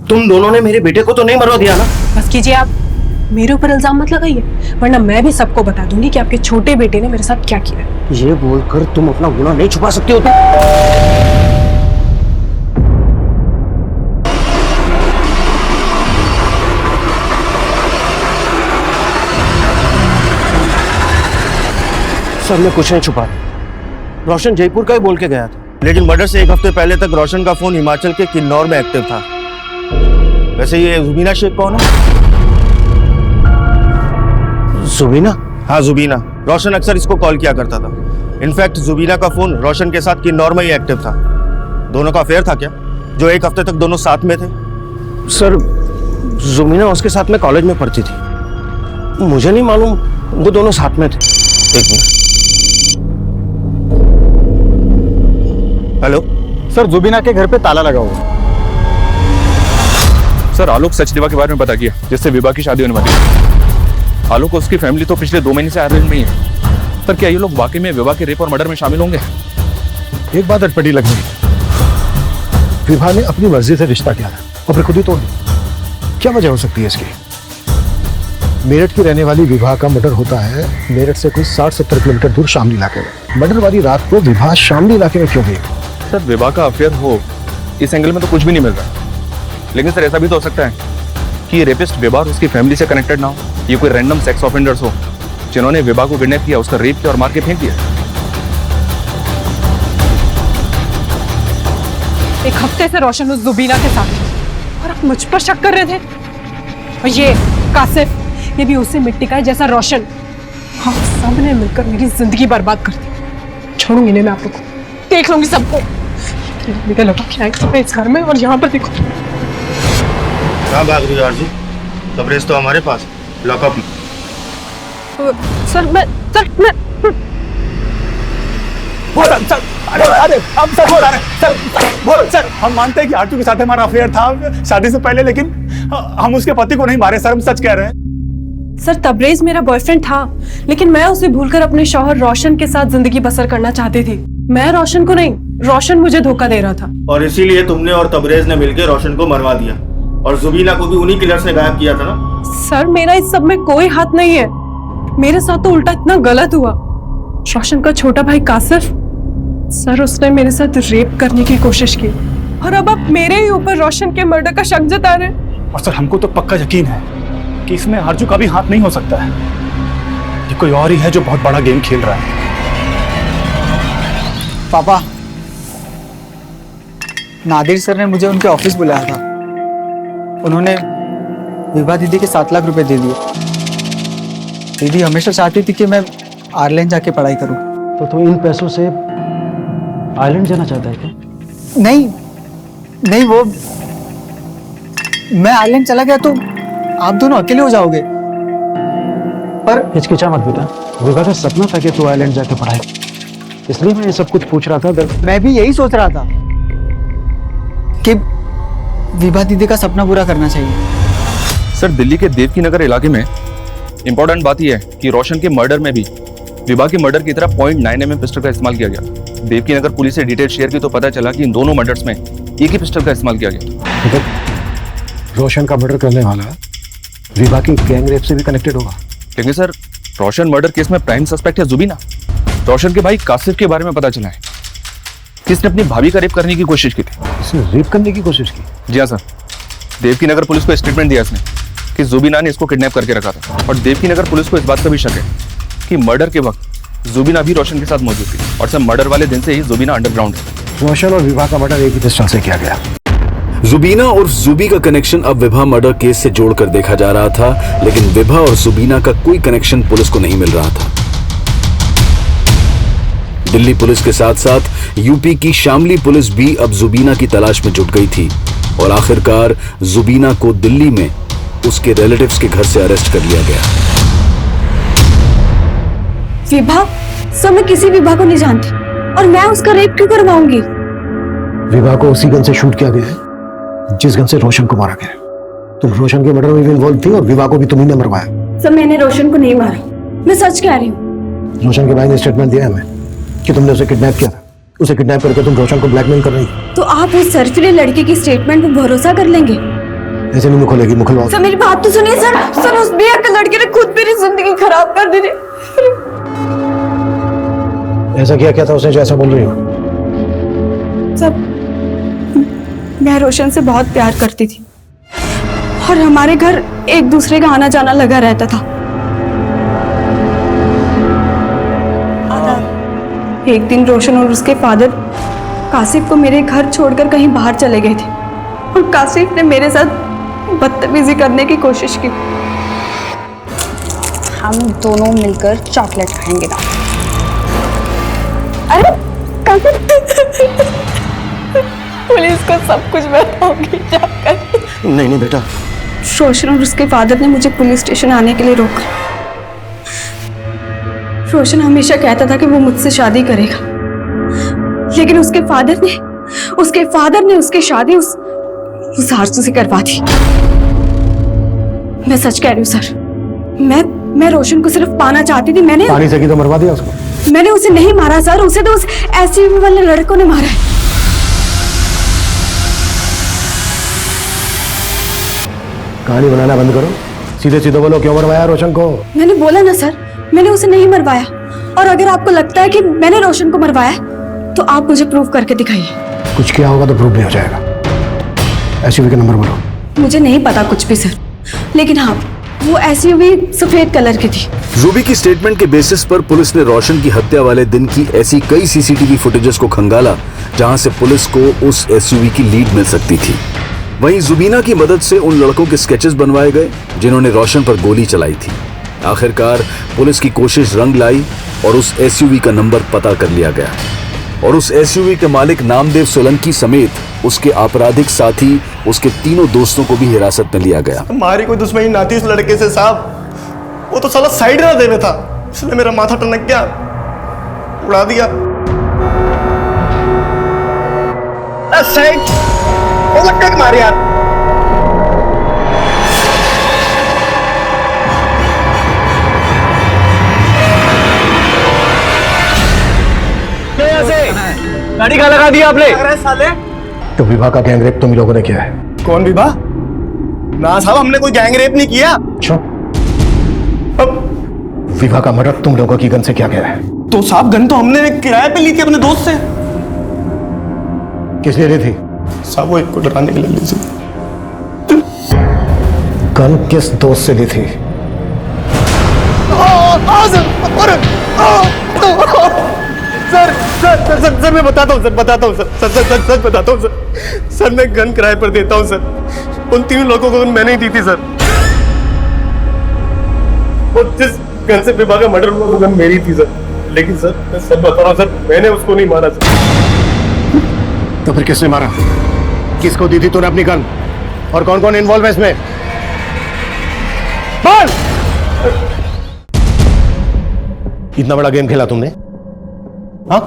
तुम दोनों ने मेरे बेटे को तो नहीं मरवा दिया ना? बस कीजिए, आप मेरे ऊपर इल्जाम मत लगाइए, वरना मैं भी सबको बता दूंगी कि आपके छोटे बेटे ने मेरे साथ क्या किया। ये बोलकर तुम अपना गुनाह नहीं छुपा सकती हो। सर, मैं कुछ नहीं छुपा रहा। रोशन जयपुर का ही बोल के गया था, लेकिन मर्डर से 1 हफ्ते पहले तक रोशन का फोन हिमाचल के किन्नौर में एक्टिव था। वैसे ये जुबीना शेख कौन है? जुबीना? हाँ जुबीना। रोशन अक्सर इसको कॉल किया करता था। इनफैक्ट जुबीना का फोन रोशन के साथ किन्नौर में ही एक्टिव था। दोनों का अफेयर था क्या, जो 1 हफ्ते तक दोनों साथ में थे? सर, जुबीना उसके साथ में कॉलेज में पढ़ती थी, मुझे नहीं मालूम वो दोनों साथ में थे। एक मिनट। हेलो सर, जुबीना के घर पे ताला लगा हुआ। सर, आलोक सचदेवा के बारे में पता किया, जिससे विभा की शादी होने वाली है। आलोक और उसकी फैमिली तो पिछले 2 महीने से आयरलैंड में ही है। पर क्या ये लोग वाकई में विभा के रेप और मर्डर में शामिल होंगे? एक बात अटपटी लग रही, विभा ने अपनी मर्जी से रिश्ता किया था और फिर खुद ही तोड़ दिया। क्या वजह हो सकती है इसकी? मेरठ की रहने वाली विभा का मर्डर होता है मेरठ से कोई 60-70 किलोमीटर दूर शामली इलाके में। मर्डर वाली रात को विभा शामली इलाके में क्यों गई? सर, विभा का अफेयर हो, इस एंगल में तो कुछ भी नहीं मिल रहा। लेकिन सर, ऐसा भी तो हो सकता है कि ये रेपिस्ट विभा और उसकी फैमिली से कनेक्टेड ना हो। ये कोई रैंडम सेक्स ऑफेंडर्स हो जिन्होंने विभा को किडनैप किया, उसका रेप किया और मार के फेंक दिया। 1 हफ्ते से रोशन उस जुबीना के साथ है और आप मुझ पर शक कर रहे थे। और ये कासिफ, ये भी उसी मिट्टी का है जैसा रोशन। हाँ, सबने मिलकर मेरी जिंदगी बर्बाद कर दी। छोड़ूंगी नहीं मैं आप लोग को, देख लूंगी सबको। निकल लगा क्या इस घर में, और यहाँ पर देखो। कहाँ भाग रही हो आरजू? कवरेज तो हमारे पास, लॉकअप में। सर मैं सर हम मानते हैं कि आरजू के साथ हमारा अफेयर था शादी से पहले, लेकिन हम उसके पति को नहीं मारे सर, हम सच कह रहे हैं। सर तबरेज मेरा बॉयफ्रेंड था, लेकिन मैं उसे भूलकर अपने शौहर रोशन के साथ जिंदगी बसर करना चाहती थी। मैं रोशन को नहीं, रोशन मुझे धोखा दे रहा था। और इसीलिए तुमने और तबरेज ने मिलकर रोशन को मरवा दिया, और जुबीना को भी उन्हीं किलर्स ने गायब किया था ना? सर मेरा इस सब में कोई हाथ नहीं है, मेरे साथ तो उल्टा इतना गलत हुआ। रोशन का छोटा भाई कासिफ, सर उसने मेरे साथ रेप करने की कोशिश की, और अब आप मेरे ही ऊपर रोशन के मर्डर का शक जता रहे हैं। और सर हमको तो पक्का यकीन है कि इसमें आरजू का भी हाथ नहीं हो सकता है, ये कोई और ही है जो बहुत बड़ा गेम खेल रहा है। पापा, नादिर सर ने मुझे उनके ऑफिस बुलाया था। उन्होंने विभा दीदी के 7 लाख रुपए दे दिए। दीदी हमेशा चाहती थी कि मैं आयरलैंड जाके पढ़ाई करूं। तो तू इन पैसों से आयरलैंड जाना चाहता है क्या? नहीं, वो मैं आयरलैंड चला गया तो आप दोनों अकेले हो जाओगे। पर हिचकिचा मत बेटा, विभा का सपना था कि तू आयरलैंड जाके पढ़ाई, इसलिए मैं ये सब कुछ पूछ रहा था। मैं भी यही सोच रहा था कि विभा दीदी का सपना पूरा करना चाहिए। सर दिल्ली के देवकी नगर इलाके में इंपॉर्टेंट बात यह है कि रोशन के मर्डर में भी विभा के मर्डर की तरह .9 mm पिस्टल का इस्तेमाल किया गया। देवकी नगर पुलिस से डिटेल शेयर की तो पता चला कि इन दोनों मर्डर्स में एक ही पिस्टल का इस्तेमाल किया गया। रोशन का मर्डर करने वाला विभा की गैंग रेप से भी कनेक्टेड होगा। लेकिन सर रोशन मर्डर केस में प्राइम सस्पेक्ट है जुबीना। रोशन के भाई कासिफ के बारे में पता चला है कि इसने अपनी भाभी का रेप करने की कोशिश की थी। इसने रेप करने की कोशिश की? जी हाँ सर, देवकी नगर पुलिस को स्टेटमेंट दिया इसने कि जुबीना ने इसको किडनैप करके रखा था, और देवकी नगर पुलिस को इस बात का भी शक है कि मर्डर के वक्त जुबीना भी रोशन के साथ मौजूद थी, और सर मर्डर वाले दिन से ही जुबीना अंडरग्राउंड है। रोशन और विभा का मर्डर एक ही पिस्टल से किया गया। जुबीना और जुबी का कनेक्शन अब विभा मर्डर केस से जोड़कर देखा जा रहा था, लेकिन विभा और जुबीना का कोई कनेक्शन पुलिस को नहीं मिल रहा था। दिल्ली पुलिस के साथ साथ यूपी की शामली पुलिस भी अब जुबीना की तलाश में जुट गई थी, और आखिरकार जुबीना को दिल्ली में उसके रिलेटिव्स के घर से अरेस्ट कर लिया गया। विभा? सर मैं किसी विभा को नहीं जानती, और मैं उसका रेप क्यों करवाऊंगी? विभा को उसी गन से शूट किया गया है जिस गन से रोशन को मारा गया। तुम रोशन के मर्डर में भी इन्वॉल्व थी, और विभा को भी तुम्ही ने मरवाया। सर मैंने रोशन को नहीं मारा, मैं सच कह रही हूँ। रोशन के भाई ने स्टेटमेंट दिया है हमें कि तुमने उसे किडनैप किया था। उसे किडनैप करके तुम रोशन को ब्लैकमेल कर रही हो। तो आप उस सरफिले लड़के की स्टेटमेंट पर भरोसा कर लेंगे? ऐसे नहीं मुखलेगी, मुखलवाओ। सर मेरी बात तो सुनिए सर। सर उस बेअक्ल लड़के ने खुद मेरी जिंदगी खराब कर दी। ऐसा क्या था उसने जो ऐसा बोल रही हो? सब मैं रोशन से बहुत प्यार करती थी, और हमारे घर एक दूसरे का आना जाना लगा रहता था। एक दिन रोशन और उसके फादर कासिफ को मेरे घर छोड़कर कहीं बाहर चले गए थे, और कासिफ ने मेरे साथ बदतमीजी करने की कोशिश की। हम दोनों मिलकर चॉकलेट खाएंगे ना। अरे कासिफ पुलिस को सब कुछ बताऊंगी जाकर। नहीं बेटा। रोशन और उसके फादर ने मुझे पुलिस स्टेशन आने के लिए रोका। रोशन हमेशा कहता था कि वो मुझसे शादी करेगा, लेकिन उसके फादर ने उसकी शादी उस आरजू से करवा दी। मैं सच कह रही हूँ सर, मैं रोशन को सिर्फ पाना चाहती थी। मैंने पानी से की तो मरवा दिया उसको। मैंने उसे नहीं मारा सर, उसे तो उस एसयूवी वाले लड़कों ने मारा है। कहानी बनाना बंद करो, सीधे सीधे बोलो क्यों मरवाया रोशन को? मैंने बोला ना सर, मैंने उसे नहीं मरवाया, और अगर आपको लगता है कि मैंने रोशन को मरवाया तो आप मुझे प्रूव करके दिखाइए। कुछ किया होगा तो प्रूव नहीं हो जाएगा। एसयूवी का नंबर बोलो। मुझे नहीं पता कुछ भी सर, लेकिन हाँ वो एसयूवी सफेद कलर की थी। रूबी की स्टेटमेंट के बेसिस पर पुलिस ने रोशन की हत्या वाले दिन की ऐसी कई सीसीटीवी फुटेजेस को खंगाला जहां से पुलिस को उस एसयूवी की लीड मिल सकती थी। वहीं जुबीना की मदद से उन लड़कों के स्केचेस बनवाए गए जिन्होंने रोशन पर गोली चलाई थी। आखिरकार पुलिस की कोशिश रंग लाई और उस एसयूवी का नंबर पता कर लिया गया, और उस एसयूवी के मालिक नामदेव सोलंकी समेत उसके आपराधिक साथी उसके तीनों दोस्तों को भी हिरासत में लिया गया। हमारी कोई दुश्मनी ना थी उस लड़के से साहब, वो तो साला साइड ना देवे था, इसलिए मेरा माथा टनक गया, उड़ा दिया। साइड वो लटक मार यार। गाड़ी कहाँ लगा दी आपने? साले तो विवाह का गैंग रेप तुम लोगों ने किया है? कौन विवाह? ना साहब, हमने कोई गैंग रेप नहीं किया। अच्छा, विवाह का मर्डर तुम लोगों की गन से किया गया है? तो साहब गन तो हमने किराए पे ली थी अपने दोस्त से। किस लिए ली थी? साहब वो एक को डराने के लिए ली थी। गन किस दोस्त से ली थी? Sir sir sir sir sir मैं बताता हूँ सर, बताता हूँ sir, sir sir sir sir बताता हूँ सर। सर मैं गन किराए पर देता हूँ सर। उन तीनों लोगों को मैंने ही दी थी सर। और जिस गन से विवाह का मर्डर हुआ वो गन मेरी थी सर। लेकिन सर मैं सच बता रहा हूँ सर, मैंने उसको नहीं मारा सर। तो फिर किसने मारा? किसको दी थी तूने अपनी गन? और कौन कौन इन्वॉल्व है इसमें? बोल! इतना बड़ा गेम खेला तुमने? हाँ?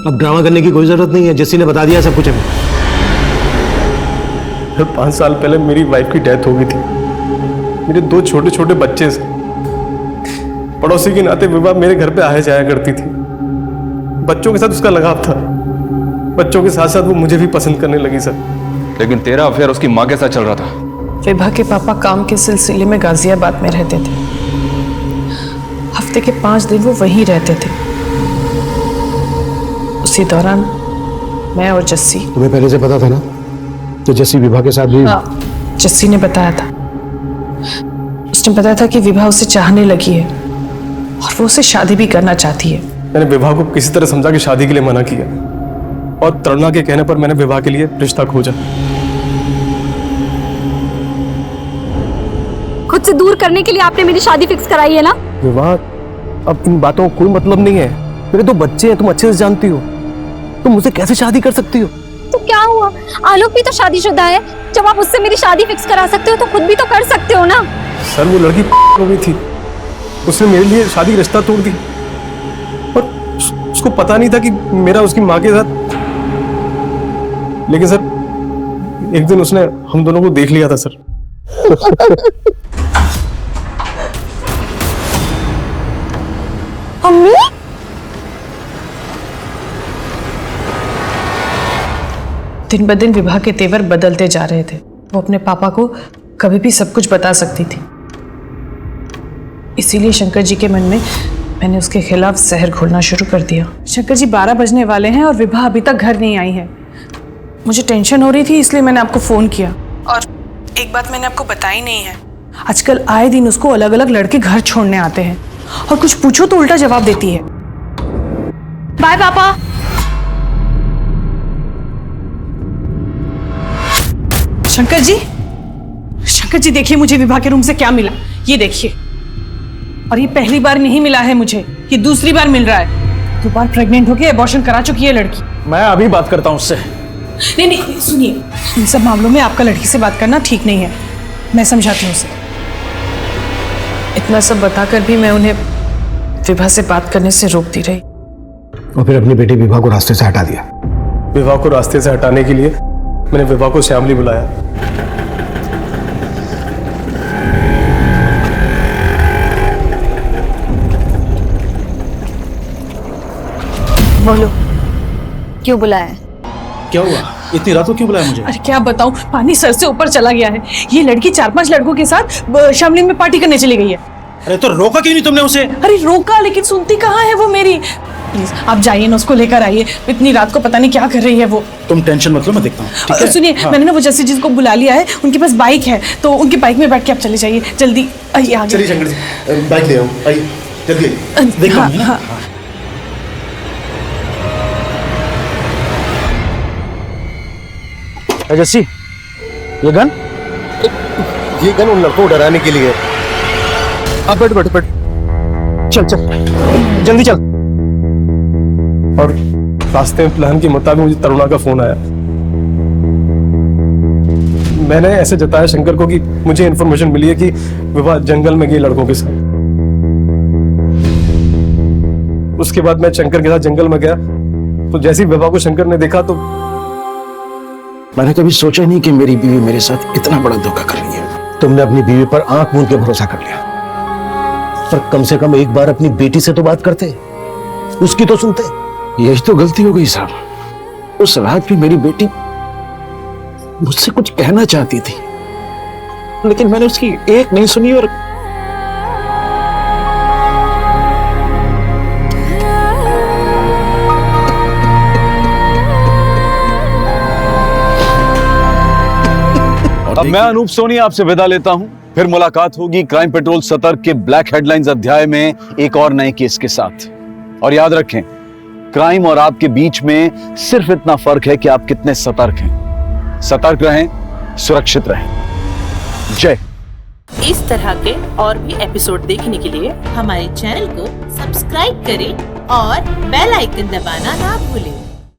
अब ड्रामा करने की कोई जरूरत नहीं है, जस्सी ने बता दिया सब कुछ हमें। 5 साल पहले मेरी वाइफ की डेथ हो गई थी। मेरे 2 छोटे छोटे बच्चे से पड़ोसी के नाते विवाह मेरे घर पे आया जाया करती थी। बच्चों के साथ उसका लगाव था, बच्चों के साथ साथ वो मुझे भी पसंद करने लगी सर। लेकिन तेरा अफेयर उसकी माँ के साथ चल रहा था। विभा के पापा काम के सिलसिले में गाजियाबाद में रहते थे। हफ्ते के 5 दिन वो वहीं रहते थे। उसी दौरान मैं और जस्सी। तुम्हें पहले से पता था ना तो जस्सी विवाह के साथ भी? हाँ, जस्सी ने बताया था। उसने बताया था कि विवाह उसे चाहने लगी है और वो उसे शादी भी करना चाहती है। मैंने विवाह को किसी तरह समझा कि शादी के लिए मना किया और तरुणा के कहने पर मैंने विवाह के लिए रिश्ता खोजा। खुद से दूर करने के लिए आपने मेरी शादी फिक्स कराई है ना? विवाह, अब इन बातों का कोई मतलब नहीं है। मेरे 2 बच्चे हैं, तुम अच्छे से जानती हो। तुम मुझसे कैसे शादी कर सकती हो? तो क्या हुआ, आलोक भी तो शादीशुदा है। जब आप उससे मेरी शादी फिक्स करा सकते हो तो खुद भी तो कर सकते हो ना। सर वो लड़की हो गई थी, उसने मेरे लिए शादी का रिश्ता तोड़ दी और उसको पता नहीं था कि मेरा उसकी माँ के साथ। लेकिन सर एक दिन उसने हम दोनों को देख लिया था सर। अम्मी? दिन ब दिन विवाह के तेवर बदलते जा रहे थे। वो अपने पापा को कभी भी सब कुछ बता सकती थी। इसीलिए शंकर जी के मन में मैंने उसके खिलाफ जहर घोलना शुरू कर दिया। शंकर जी 12 बजने वाले हैं और विवाह अभी तक घर नहीं आई है। मुझे टेंशन हो रही थी, इसलिए मैंने आपको फोन किया। और एक बात मैंने आपको बताई नहीं है, आजकल आए दिन उसको अलग अलग लड़के घर छोड़ने आते हैं और कुछ पूछो तो उल्टा जवाब देती है। बाय पापा। शंकर जी, शंकर जी देखिए मुझे विवाह के रूम से क्या मिला, ये देखिए। और ये पहली बार नहीं मिला है मुझे, ये दूसरी बार मिल रहा है। 2 बार प्रेग्नेंट होके एबॉर्शन करा चुकी है लड़की। मैं अभी बात करता हूँ उससे। नहीं नहीं सुनिए, इन सब मामलों में आपका लड़की से बात करना ठीक नहीं है। मैं समझाती हूँ उसे। इतना सब बताकर भी मैं उन्हें विवाह से बात करने से रोकती रही। और फिर अपनी बेटी विवाह को रास्ते से हटा दिया। विवाह को रास्ते से हटाने के लिए मैंने विवाह को श्यामली बुलाया। बोलो, क्यों बुलाया? क्या हुआ? इतनी रात को क्यों बुलाया मुझे? अरे क्या बताऊं, पानी सर से ऊपर चला गया है। ये लड़की 4-5 लड़कों के साथ शामली में पार्टी करने चली गई है। अरे तो रोका क्यों नहीं तुमने उसे? अरे रोका, लेकिन सुनती कहाँ है वो मेरी। प्लीज आप जाइए ना, उसको लेकर आइए। इतनी रात को पता नहीं क्या कर रही है वो। तुम टेंशन मत लो, मैं देखता हूँ, ठीक है? सुनिए, हाँ। मैंने ना वो जस्सी जी को बुला लिया है, उनके पास बाइक है, तो उनकी बाइक में बैठ के आप चले जाइए। जल्दी आइए आगे। चलिए शंकर जी, बाइक ले आओ, आइए जल्दी देखता हूँ, है ना? जस्सी, ये गन? ये गन उन लड़कों को डराने के लिए। अब बैठ बैठ बैठ, चल चल जल्दी चल। और रास्ते में प्लान के मुताबिक मुझे तरुणा का फोन आया। मैंने ऐसे जताया शंकर को कि मुझे इन्फॉर्मेशन मिली है कि विवाह जंगल में गई लड़कों के साथ। उसके बाद मैं शंकर के साथ जंगल में गया, तो जैसे ही विवाह को शंकर ने देखा तो मैंने कभी सोचा नहीं कि मेरी बीवी मेरे साथ इतना बड़ा धोखा कर रही है। तुमने अपनी बीवी पर आंख मूंद के भरोसा कर लिया, पर कम से कम एक बार अपनी बेटी से तो बात करते, उसकी तो सुनते। यही तो गलती हो गई साहब। उस रात भी मेरी बेटी मुझसे कुछ कहना चाहती थी, लेकिन मैंने उसकी एक नहीं सुनी और अब मैं अनूप सोनी आपसे विदा लेता हूं। फिर मुलाकात होगी क्राइम पेट्रोल सतर्क के ब्लैक हेडलाइंस अध्याय में एक और नए केस के साथ। और याद रखें, क्राइम और आपके बीच में सिर्फ इतना फर्क है कि आप कितने सतर्क हैं। सतर्क रहें, सुरक्षित रहें। जय। इस तरह के और भी एपिसोड देखने के लिए हमारे चैनल को सब्सक्राइब करें और बेल आइकन दबाना ना भूलें।